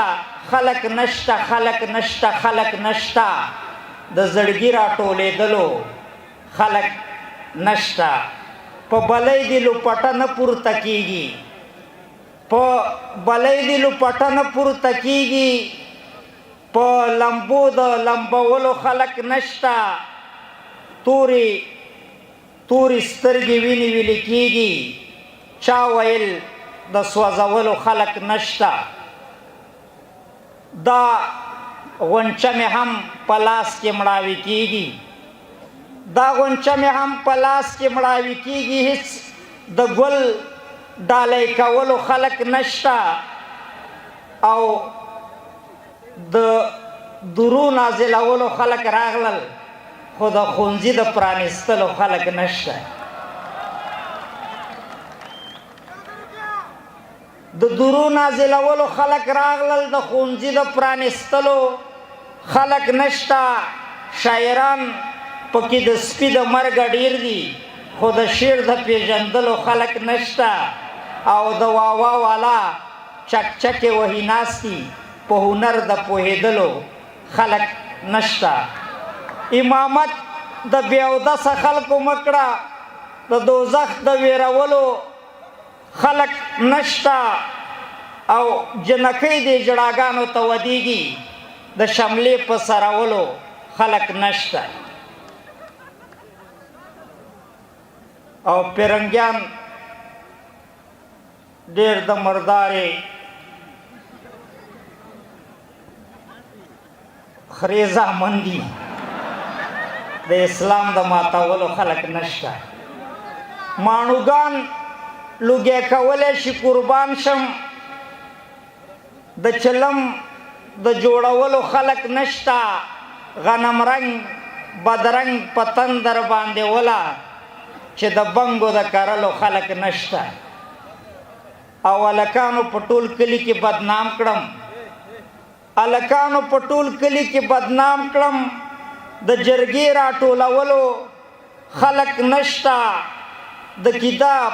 خلک نشته خلک نشته خلک نشته د زړګي راټولېدلو خلک نشته په بلۍ دې لوپټه نه پورته کېږي په بلۍ دې لوپټه نه پورته کېږي په لمبو د لمبولو خلک نشته تورې سترګې وینې ویلې کېږي چا ویل د سوځولو خلک نشته دا غونچه مې هم په لاس کې مړاوي کېږي دا غونچه مې هم په لاس کې مړاوي کېږي هیڅ د ګل ډالۍ کولو خلک نشته او د درو نازلولو خلک راغلل خو د ښوونځي د پرانیستلو خلک نشته. د درو نازلولو خلک راغلل، د ښوونځي د پرانیستلو خلک نشته. شاعران پکې د سپي د مرګه ډیر دي، خو د شعر د پیژندلو خلک نشته. او د واوا والا چکچکې وهي ناستي، په هنر د پوهېدلو خلک نشته. امامت د بې اودسه خلکو مه کړه، د دوزخ د ویرولو خلق نشتا. او جنکۍ دې جړاګانو ته ودیږي، د شملې په سرولو خلق نشتا. او پیرنګیان ډېر د مردارې خریزه مندي، د اسلام د ماتولو خلق نشتا. ماڼوګان لوګی کولی شي قربان شم، د چلم د جوړولو خلق نشتا. غنم رنگ بدرنگ پتن در باندې ولا، چې د بنګو د کرلو خلق نشتا. او الکانو په ټول کلي کې بدنام کړم، الکانو په ټول کلي کې بدنام کړم. د جرګې راټولولو خلق نشتا. د کتاب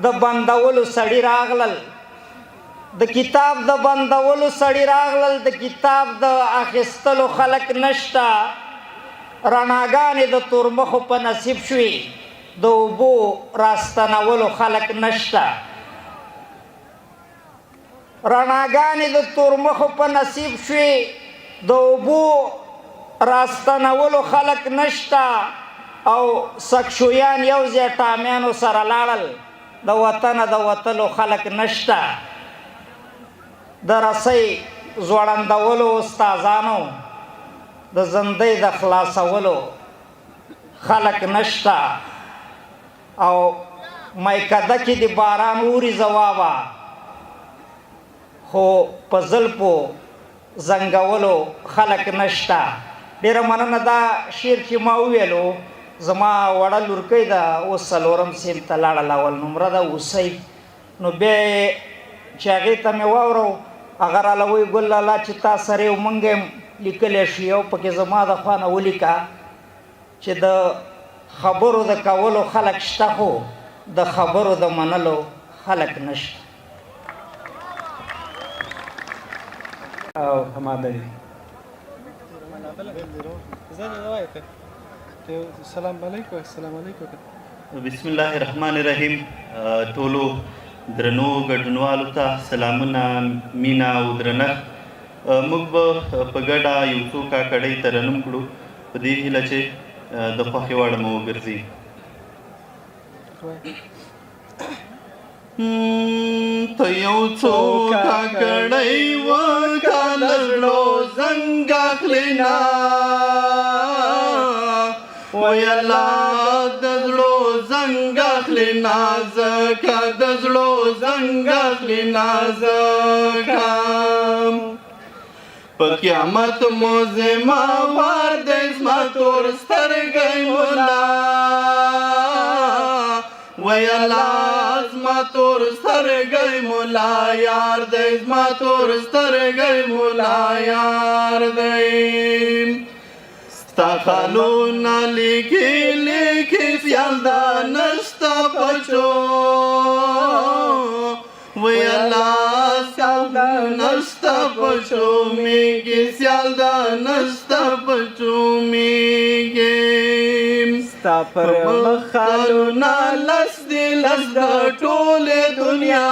د بندولو سړی راغلل، د کتاب د بندولو سړی راغلل، د کتاب د اخیستلو خلق نشتا. رڼاګانې د تورمخو په نصیب شوي، د اوبو راستنولو خلق نشتا. رڼاګانې د تورمخو په نصیب شوي، د اوبو راستنولو خلق نشتا. او سکشویان یو ځای ټامیانو سره لاړل، د وطنه د وتلو خلق نشتا. د رسۍ ځوړندولو استادانو، د زندۍ د خلاصولو خلق نشتا. او میکده کې د باران اوري ځوابه، خو په زلفو زنګولو خلق نشتا. ډېره مننه. دا شعر چې ما وویلو، زما وړه لورکۍ ده، اوس څلورم صنف ته لاړله، اول نمره ده اوسۍ. نو بیا چې هغې ته مې واورو، هغه راله وایي ګل لالا چې تا سره یو مونږ هم لیکلی شي، یو پکې زما د خوا نه ولیکه چې د خبرو د کولو خلق شته، خو د خبرو د منلو خلق نشته. او هماده دی. السلام علیکم. السلام علیکم. بسم الله الرحمن الرحیم. ټولو درنو ګډونوالو ته سلامونه، مینا او درنښت. موږ به په ګډه یو څو کاکړۍ ترنم کړو، په دې هیله چې د خوښې وړ مو وګرځي. ته یو څو کاکړۍ وکاله زړو زنګ اخلینا، وای الله د زړو زنګ اخلینا زکه، د زړو زنګ اخلینا زکه. په قیامت مو زما وار د زما تور سترګۍ مولا، وای الله زما تور سترګۍ مولا یار دی، زما تور سترګۍ مولا یار دی. ستا خالونه لیکي لیکي سیال دا نشته بچو، وای الله سیال دا نشته بچو میږي، سیال دا نشته بچو میږي. ستا پر خالونه لس دی لس د ټولې دنیا،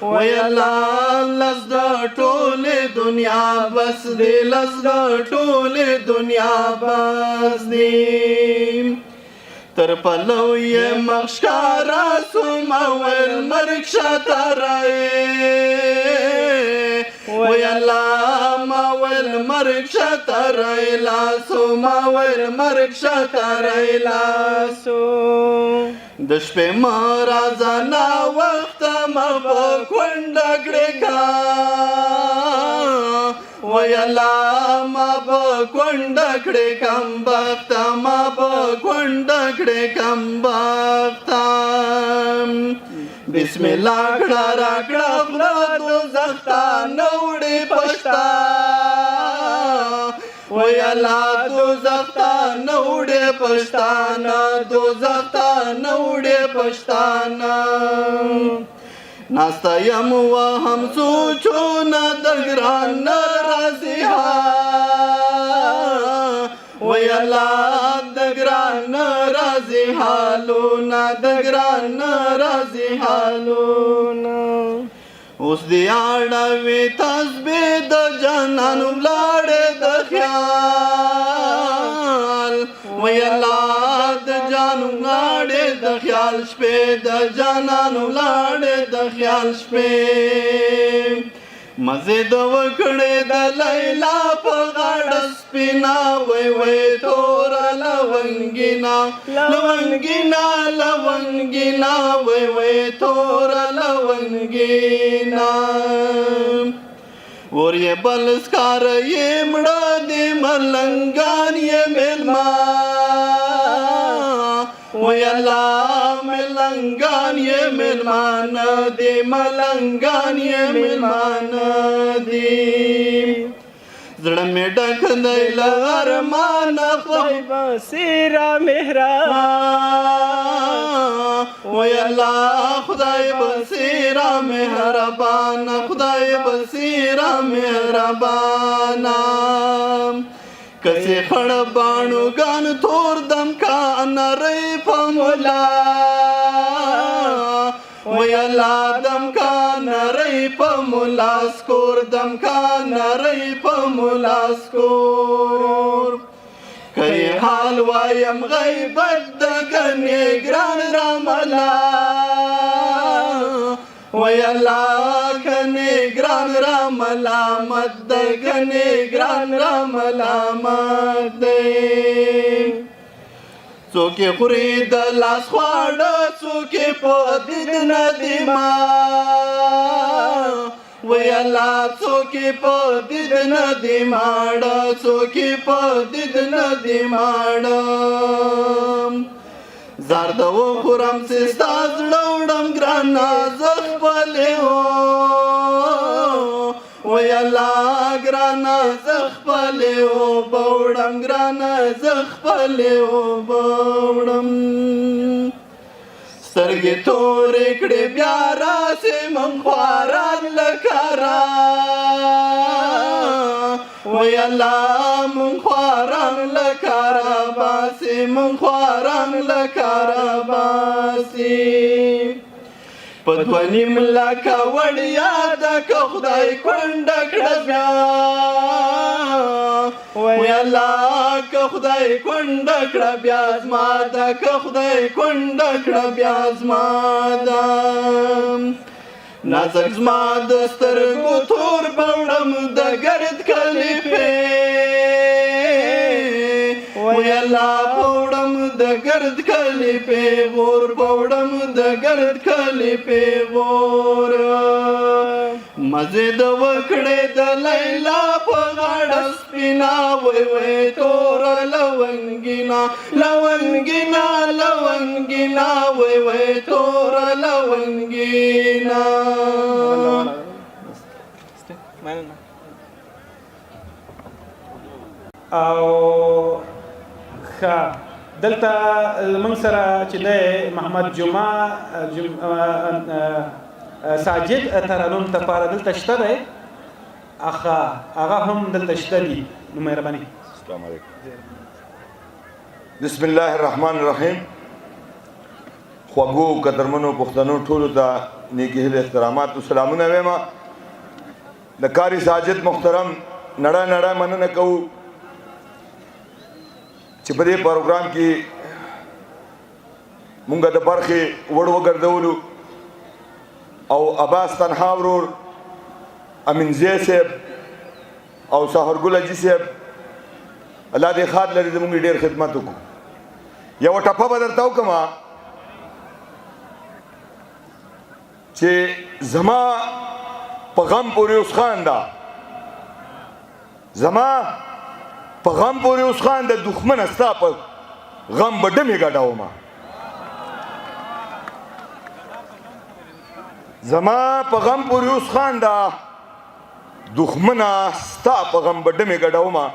وای الله لس د ټولې دنیا بس دی، لس د ټولې دنیا بس دی. تر پلو یې مخ ښکاره سوم اول مرګ شاته رایې، وای الله ما ول مرګ شاته رایې لاسو، ما ول مرګ شاته رایې لاسو. د شپې مه راځه ناوخته مه په کونډه کړې کا، وای الله ما په کونډه کړې کم بخته ما په کونډه کړې کم بخته بسم الله کړه راکړه خوله دوزخ ته نه وړې پشته وای الله دوزخ ته نه وړې پښتانه دوزخ ته نه وړې پښتانه ناسته یم وهم سوچونه د ګران راځي وای الله د ګران راځي حالونه د ګران راځي حالونه اوس دی اړوي تسبیح د جانان ولاړې د خیال وای الله د جان ولاړې د خیال شپې د جانان ولاړې د خیال شپې مزه د وکړې د لیلا په غاړه سپینا وای وای تور لونګینا لونګینا لونګینا وای وای تور لونګینا ور یې بلسکار یې مړه دې ملنګان یې ملما وای الله ملنګان یې ملمان دې ملنګان یې ملمان دې زړه مې ډک دی له ارمانه خدای بصیره مهربان وای الله خدای بصیره مهربان خدای بصیره مهربان کسی خړ باڼو ګان تور دم کا نری په مولا وای الله دم کا نری په مولا سکور دم کا نری په مولا سکور کای حال وایم غیبت د ګنې ګران راملا وای الله کنه ګران را ملامت د کنه ګران را ملامت دی څوک خوري د لاس خواړه څوک په دید ندیما وای الله څوک په دید ندیماړه څوک په دید ندیماړه زرد و خورم سستا زړوړم ګرانا زخپلې هو وای الله ګرانا زخپلې هو بوړم ګرانا زخپلې هو بوړم سترګې تورې کړې بیا راسې من خواران لکارا وای الله من خواران لکارا باسي من خواران لکارا باسي پدونی ملاکا وړیا د خدای کونډه کړه بیا وای الله که خدای کونډه کړه بیا زما د که خدای کونډه کړه بیا زما د نازک زما د سترګو تور بوړم د ګرد کلیپې وای الله بوړم د ګرد کلیپې غور بوړم د ګرد کلیپې غور مزه د وکړې د لیلا په غاړه سپینا وای وای تور لونګینا لونګینا لونګینا وای وای تور لونګینا او ښه دلته موږ سره چې دی محمد جمعه ساجد ترانون تپاره دلته شته دی هغه هم دلته شته دي نو مهرباني السلام علیکم بسم الله الرحمن الرحیم خوږو قدرمنو پښتنو ټولو ته نیکی هیله احترامات او سلامونه وایم د کاری ساجد محترم نړه نړه مننه کوو چې په دې پروګرام کې مونږ د برخې وړ وګرځولو او عباس تنها ورور امین زی صاحب او سحرګل اجي صاحب الله دې خاط لري زموږ ډېر خدمت وکړو یو ټپه به درته وکړم چې زما په غم پورې اوس خان ده زما په غم پورې اوس خان د دښمنه ستا په غم به ډمې ګډومه زما په غم پورې اوس خان د دښمنه ستا په غم به ډمې ګډومه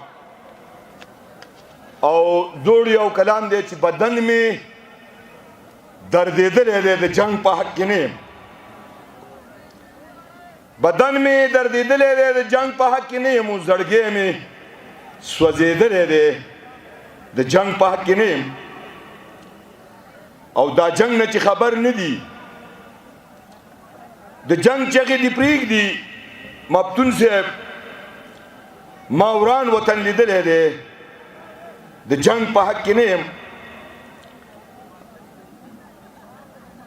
او زوړ یو کلام دی چې بدن مې دردېدلی دی د جنگ په حق کې نه یم بدن مې دردېدلی دی د جنگ په حق کې نه یم او زړګی مې سوځېدلی دی د جنگ په حق کې نه یم او دا جنگ نه چې خبر نه دي د جنگ چغې دې پرېږدي مفتون صاحب ما وران وطن لیدلی دی د جنگ په حق کې نه یم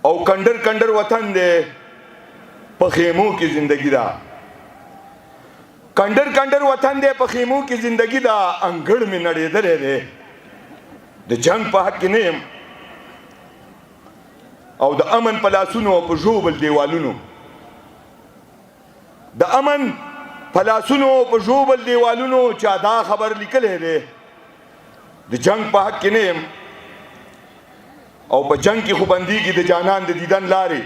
او کنډر کنډر وطن دی په خیمو کې زندگی دا کنډر کنډر وطن دی په خیمو کې زندگی دا انګړ مې نړېدلی دی د جنگ په حق کې نه یم او د امن په لاسونو او په ژوبل دیوالونو د امن په لاسونو او په ژوبل دیوالونو چا دا خبر لیکلی دی د جنگ په حق کې نه یم او په جنگ کې خو بندېږي د جانان د دیدن لارې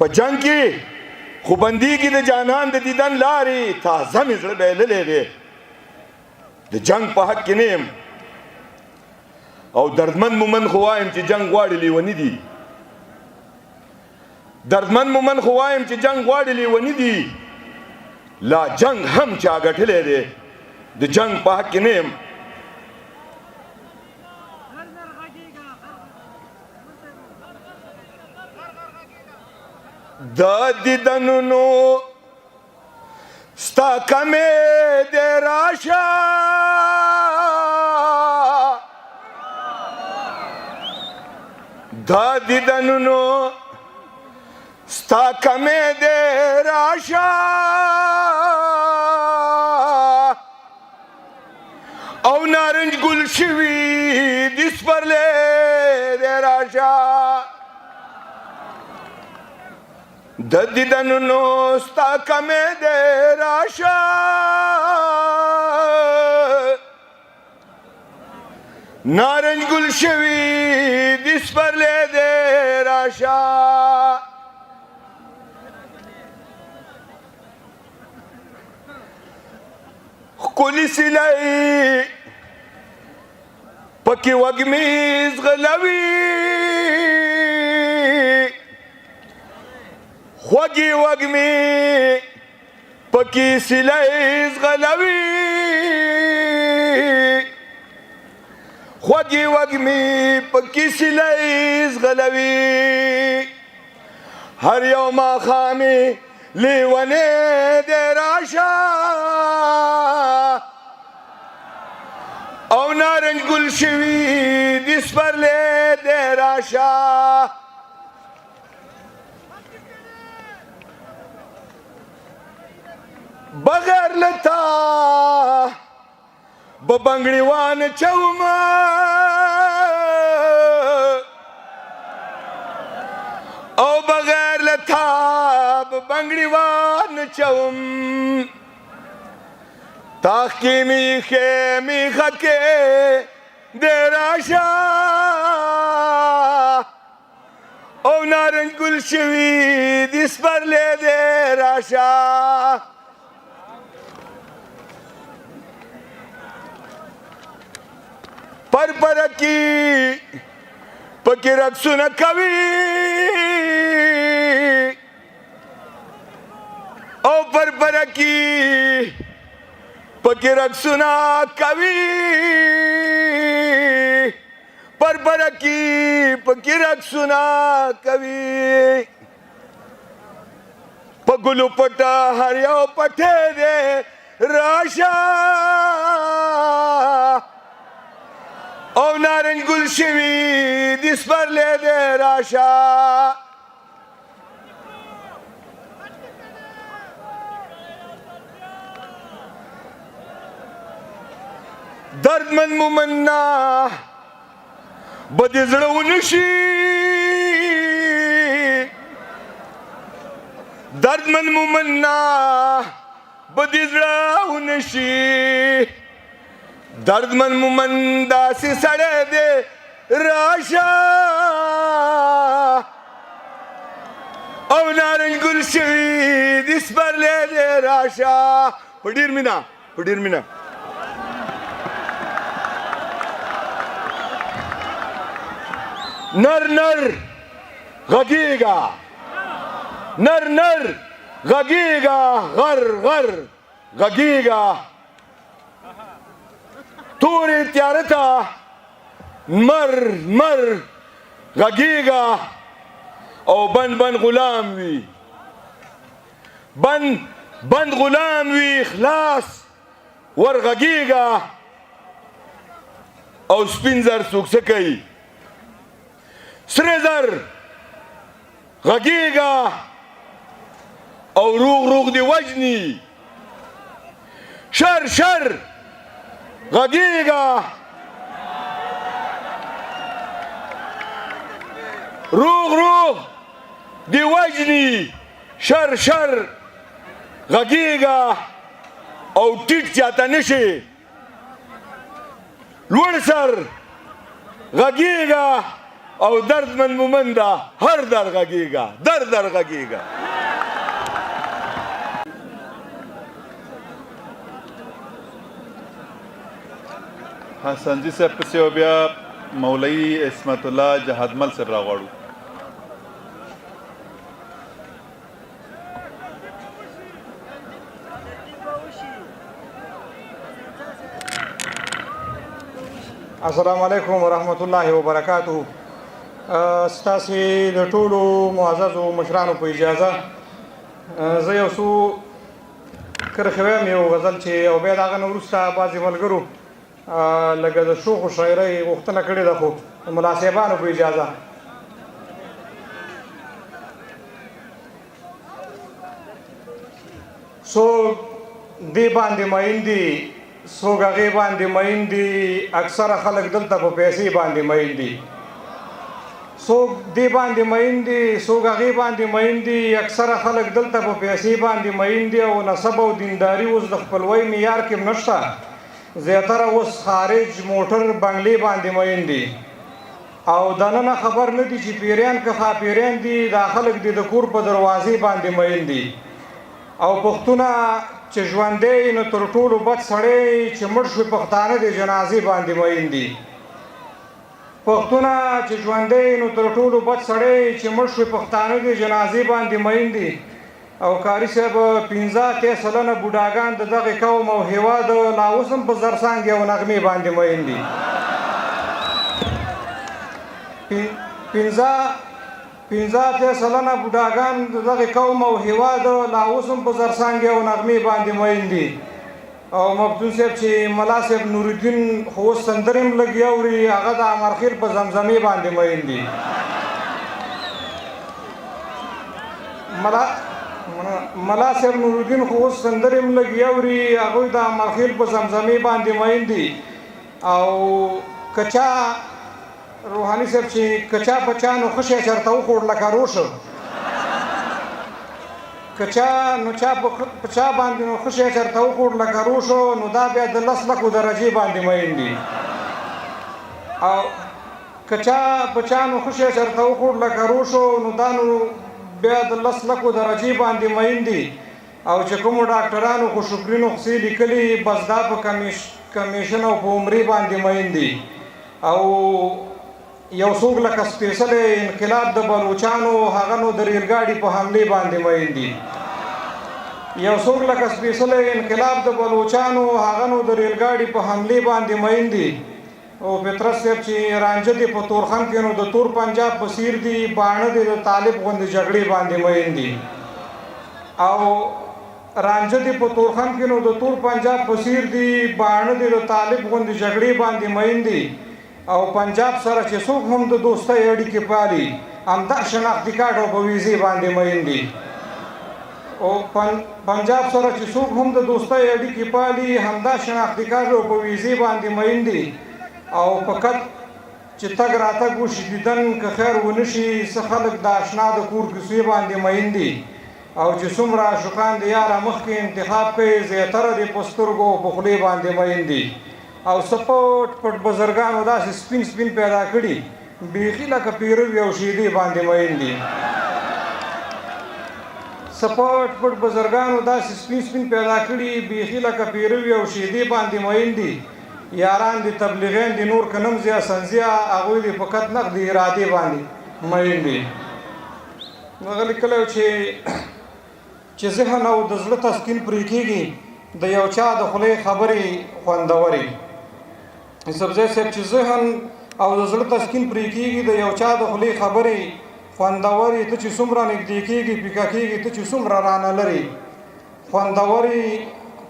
په جنگ کې خو بندېږي د جانان د دیدن لارې تازه مې زړه بایللی دی د جنگ په حق کې نه یم او دردمن مومن خو وایم چې جنگ غواړي لیوني دي دردمن مومن خو وایم چې جنگ غواړي لیوني دي لا جنگ هم چا ګټلی دی د جنگ په حق کې نه یم د دیدنونو ستا کمې دې راشه د دیدنونو ستا کمې دې راشه او نارنج ګل شوي د سپرلی دې راشه د دیدنونو ستا کمې دې راشه نارنج ګل شوي د سپرلی دې راشه ښکلي سیلۍ پکې وږمې ځغلوي خوږې وږمې پکې سیلۍ ځغلوي خوږې وږمې پکې سیلۍ ځغلوي هر یو ماښامې لیونې دې راشه او نارنج ګل شوي د سپرلی دې راشه بغیر لتا بنګړیوان چوما او بغیر لتا بنګړیوان چوم تاخ کې میخه میخه کې دې راشه او نارنج ګل شوي د سپرلی دې راشه پرپرکی پکې رقصونه کوي او پرپرکی پکې رقصونه کوي پرپرکی پکې رقصونه کوي په ګلو پټه هر یو پټې دې راشه او نارنج ګل شوي د سپرلی دې راشه دردمن مومنا به دې زړه ونشي دردمن مومنا په دې زړه ونشي دردمن مومن داسې سړی دی راشه او نارنج ګل شوي د سپرلی دی راشه په ډېر مینه په ډېر مینه نر نر غږېږه نر نر غږېږه غر غر غږېږه تورې تیاره ته مر مر غږېږه او بند بند غلام وي بند بند غلام وي خلاص ور غږېږه او سپین زر څوک څه کوي سره زر غږېږه او روغ روغ دی وجني شر شر غږېږه روغ روغ دی وجني شر شر غږېږه او ټیټ چاته نشي لوړ سر غږېږه او دردمن مومنده هر در غږېږه در در غږېږه حسنجي صاحب پسې او بیا مولوي عصمت الله جهادمل صاحب راغواړو السلام علیکم ورحمت الله وبرکاته ستاسو د ټولو معززو مشرانو په اجازه زه یو څو کرښې وایم یو غزل چې او بیا د هغه نه وروسته بعضې ملګرو لکه د شوخ و شاعرۍ غوښتنه کړې ده خو د ملا صاحبانو په اجازه څوک دې باندې مین دي څوک هغې باندې مین دي اکثره خلک دلته په پیسې باندې مین دي څوک دې باندې مین دي څوک هغې باندې مین دي اکثره خلک دلته په پیسې باندې مین دي او نسب او دینداري اوس د خپلوۍ معیار کې نشته زیاتره اوس خارج موټر بنګلې باندې مین دي او دننه خبر نه دي چې پیریان که خاپیریان دي دا خلک دي د کور په دروازې باندې مین دي او پښتونه چې ژوندی نو تر ټولو بد سړی چې مړ شوي پښتانه د جنازې باندې مین دي پښتونه چې ژوندی نو تر ټولو بد سړی چې مړ شوي پښتانه د جنازې باندې مین دي او کاري صاحب 15 سلنه بوډاګان د دغه قوم او هیواد لا اوس هم په زرڅانګې او نغمې باندې مین دي 15 سلنه بوډاګان د دغه قوم او هیواد لا اوس هم په زرڅانګې او نغمې باندې مین دي او مبدون صاحب چې ملا صاحب نورالدین خو اوس سندرې هم لږ اوري هغه د امرخیل په زمزمې باندې مین دي ملا صاحب نورالدین خو اوس سندرې هم لږ اوري هغوی د امرخیل په زمزمې باندې مین دي او کچا روحاني صاحب چې کچا بچا نو ښه شی چېرته وخوړ لکه روشه کچا نو چا په چا باندې نو ښه شی چېرته وخوړ لکه روشه نو دا بیا د 10 لکو درجې باندې مین دي او کچا بچا نو ښه شی چېرته وخوړ لکه روشه نو دا نو بیا د 10 لکو درجې باندې مین دي او چې کومو ډاکټرانو خو شکرینو خسې لیکلي بس دا په کمیشن او په عمرې باندې مین دي او یو څوک لکه سپېڅلی انقلاب د بلوچانو هغه نو د ریل ګاډي په حملې باندې مین دي یو څوک لکه سپېڅلی انقلاب د بلوچانو هغه نو د ریل ګاډي په حملې باندې مین دي او پطرس صاحب چې رانجه دي په تورخم کې نو د تور پنجاب په څیر دي باڼه دي د طالب غوندې جګړې باندې مین دي او رانجه دي په تورخم کې نو د تور پنجاب په څیر دي باڼه دي د طالب غوندې جګړې باندې مین دي او پنجاب سره چې څوک هم د دوستۍ اړیکې پالي همدا شناختي کارت او په ویزې باندې مین دي او پنجاب سره چې څوک هم د دوستۍ اړیکې پالي همدا شناختي کارت او په ویزې باندې مین دي او فقط چې تګ راتګ وشي دیدن که خیر ونه شي څه خلک د اشنا د کور کیسې باندې مین دي او چې څومره عاشقان د یاره مخکې انتخاب کوي زیاتره د په سترګو په خولې باندې مین دي او څه پټ پټ بزرګانو داسې سپین سپین پیدا کړي بیخي لکه پیروي او شیدې باندې مین دي څه پټ پټ بزرګانو داسې سپین سپین پیدا کړي بیخي لکه پیروي او شیدې باندې مین دي یاران دي تبلیغین دي نور که نمزیا سنزیا هغوی دي فقط نقد ارادې باندې مین دي هغه لیکلی چې ذهن او د زړه تسکین پرې کېږي د یو چا د خولې خبرې خوندورې یوسفزی صاحب چې ذهن او د زړه تسکین پرې کېږي د یو چا د خولې خبرې خوندورې ته چې څومره نږدې کېږي پیکه کېږي ته چې څومره رانه لرې خوندورې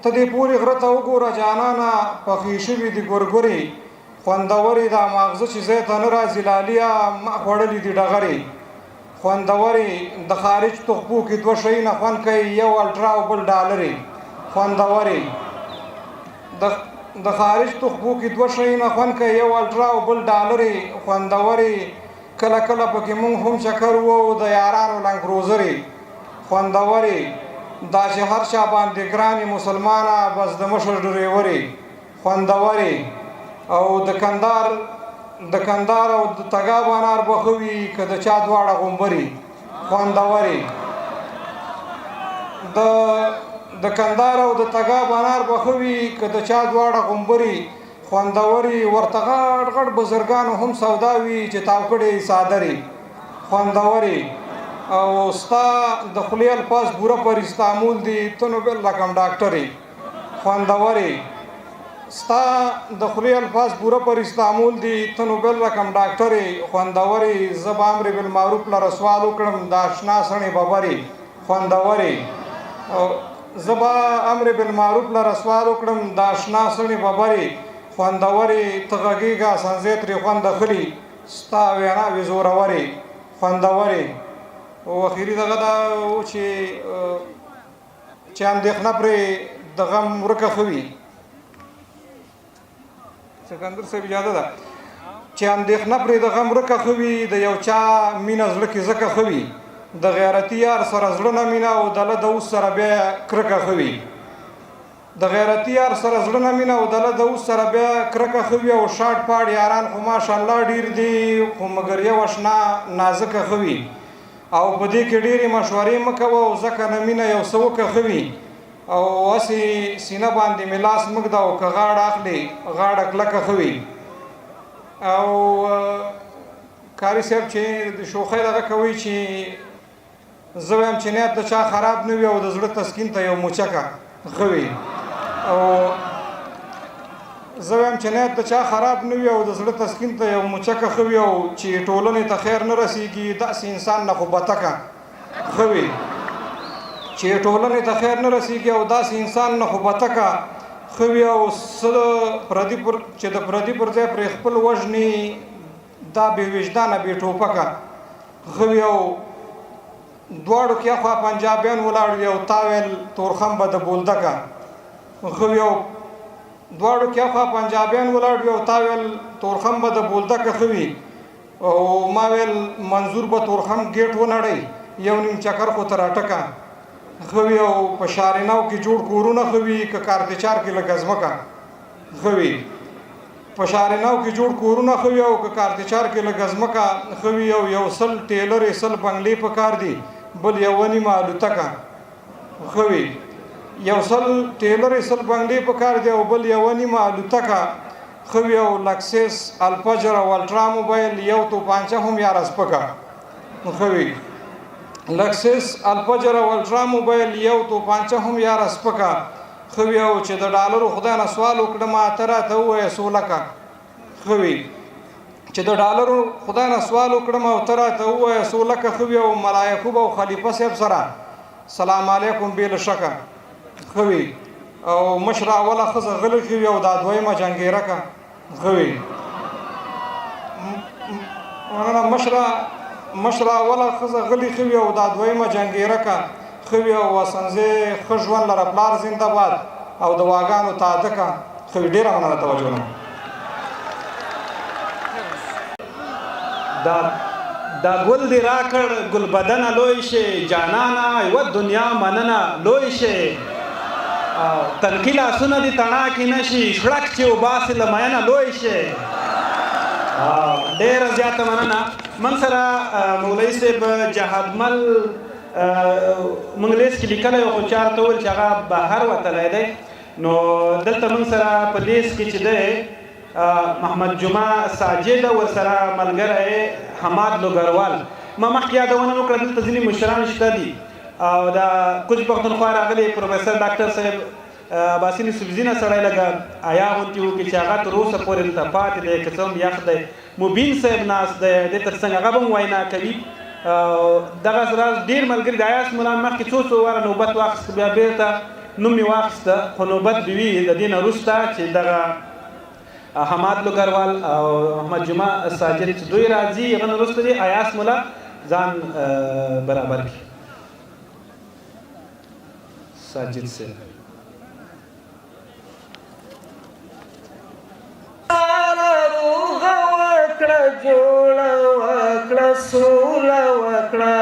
ته دې پورې غره ته وګوره جانانه پخې شوي دي ګورګورې خوندورې دا ماغزه چې ځای ته نه راځي لاليه ما خوړلي دي ډغرې خوندورې د خارج تحفو کې دوه شیونه خوند کوي یو الټرا او بل ډالرې خوندورې د خارج تحفو کې دوه شیونه خوند کوي یو الټرا او بل ډالرې خوندورې کله کله پکې مونږ هم چکر وو د یارانو لنګ روزرې خوندورې دا چې هر چا باندې ګرانې مسلمانه بس د مشر ډریورې خوندورې او د کندهار او د تګاب انار به ښه وي که د چا دواړه غومبرې خوندورې د کندهار او د تګاب انار به ښه وي که د چا دواړه غومبرې خوندورې ورته غټ غټ بزرګانو هم سودا وي چې تاو کړې څادرې خوندورې او ستا د خولې الفاظ بوره پر استعمول دي ته نو بل رقم ډاکټرې خوندورې ستا د خولې الفاظ پوره پر استعمول دي ته نو بل رقم ډاکټرې خوندورې زه به امر بالمعروف لره سوال وکړم د اشنا سڼې ببرې خوندورې زه به امر بالمعروف لره سوال وکړم د اشنا سڼې ببرې خوندورې ته غږېږه سنځې ترې خوند اخلي ستا ویناوې زورورې خوندورې او اخري دغه دا و چې اندېښنه پرې د غم ورکه ښه وي سکندر صاحب اجازه ده چې اندېښنه پرې د غم ورکه ښه وي د یو چا مینه زړه کې ځکه ښه وي د غیرتي یار سره زړه نه مینه او دله د اوس سره بیا کرکه ښه وي د غیرتي یار سره زړه نه مینه او دله د اوس سره بیا کرکه ښه وي او شاټ پاټ یاران خو ماشاءالله ډېر دي خو مګر یو اشنا نازکه ښه وي او په دې کې ډېرې مشورې مه کوه او ځکه نه مینه یو څه وکه ښه وي او هسې سینه باندې مې لاس مږده او که غاړه اخلي غاړه کلکه ښه وي او کاري صاحب چې د شوخۍ دغه کوي چې زه وایم چې نیت د چا خراب نه وي او د زړه تسکین ته یو موچکه ښه وي او زه وایم چې نیت د چا خراب نه وي او د زړه تسکین ته یو موچکه ښه وي او چې ټولنې ته خیر نه رسېږي داسې انسان نه خو بتکه ښه وي چې ټولنې ته خیر نه رسېږي او داسې انسان نه خو بتکه ښه وي او څه چې د پردي پر ځای پرې خپل وژني دا بې وجدانه بې ټوپکه ښه وي او دواړو کې خوا پنجابیان ولاړ وي او تا ویل تورخم به د بولدکه ښه وي او دواړو کې خوا پنجابیان ولاړ وي او تا ویل تورخم به د بولدکه ښه وي او ما ویل منظور به تورخم ګیټ ونړی یو نیم چکر خو تر اټکه ښه وي او په شاریناو کې جوړ کورونه ښه وي که کارتچار کې لږه ځمکه ښه وي په شاریناو کې جوړ کورونه ښه وي او که کارتچار کې لږه ځمکه ښه وي او یو سل ټیلرې سل بنګلې په کار دي بل یوه نیمه الوتکه ښه وي یو سل ټیلرې سل بنګلې په کار دي او بل یوه نیمه الوتکه ښه وي او لکسس الفجر او الټرا موبایل یو توپانچه هم یاره سپکه ښه وي لکسس الفجر او الټرا موبایل یو توپانچه هم یاره سپکه ښه وي او چې د ډالرو خدای نه سوال وکړم ته راته ووایه څو لکه ښه وي چې د ډالرو خدای نه سوال وکړم او ته راته ووایه څو لکه ښه وي او ملایکوب او خلیفه صاحب سره سلام علیکم بې له شکه ښه وي او مشره اوله ښځه غلې ښه وي او دا دویمه جنګیرکه ښه وي مشره اوله ښځه غلې ښه وي او دا دویمه جنګیرکه ښه وي او وسنځې ښه ژوند لره پلار زنده‌باد او د واګانو تعدکه ښه وي ډېره مننه توجه نه دا ګل دې راکړ ګل بدنه لوی شي جانانه یوه دنیا مننه لوی شي تنقي لاسونه دې تڼاکې نه شي شړک چې وباسې له مینه لوی شي ډېره زیاته مننه من سره مولوي صاحب جهادمل منګلیس کې لیکلی و خو چا راته وویل چې هغه بهر وتلی دی نو دلته موږ سره په لیست کې چې دی محمد جمعه ساجد ورسره ملګری حماد لوګروال ما مخکې یادونه وکړه دلته ځینې مشران شته دي او د کوچ پښتونخوا راغلی پروفیسر ډاکټر صاحب عباسي یوسفزي نه سړی لږه حیا غوندې وکړي چې هغه تر اوسه پورې دلته پاتې دی که څه هم یخ دی مبین صاحب ناست دی دې تر څنګ هغه به هم وینا کوي دغه راز ډېر ملګري د ایاس ملا مخکې څو واره نوبت واخیسته بیا بېرته نوم مې واخیسته خو نوبت به وي د دې نه وروسته چې دغه حماد لوګروال او محمد جمعه ساجد چې دوی راځي هغه نه وروسته دې ایاس ملا ځان برابر کړي ساجد صاحب روغه وکړه جوړه وکړه سوله وکړه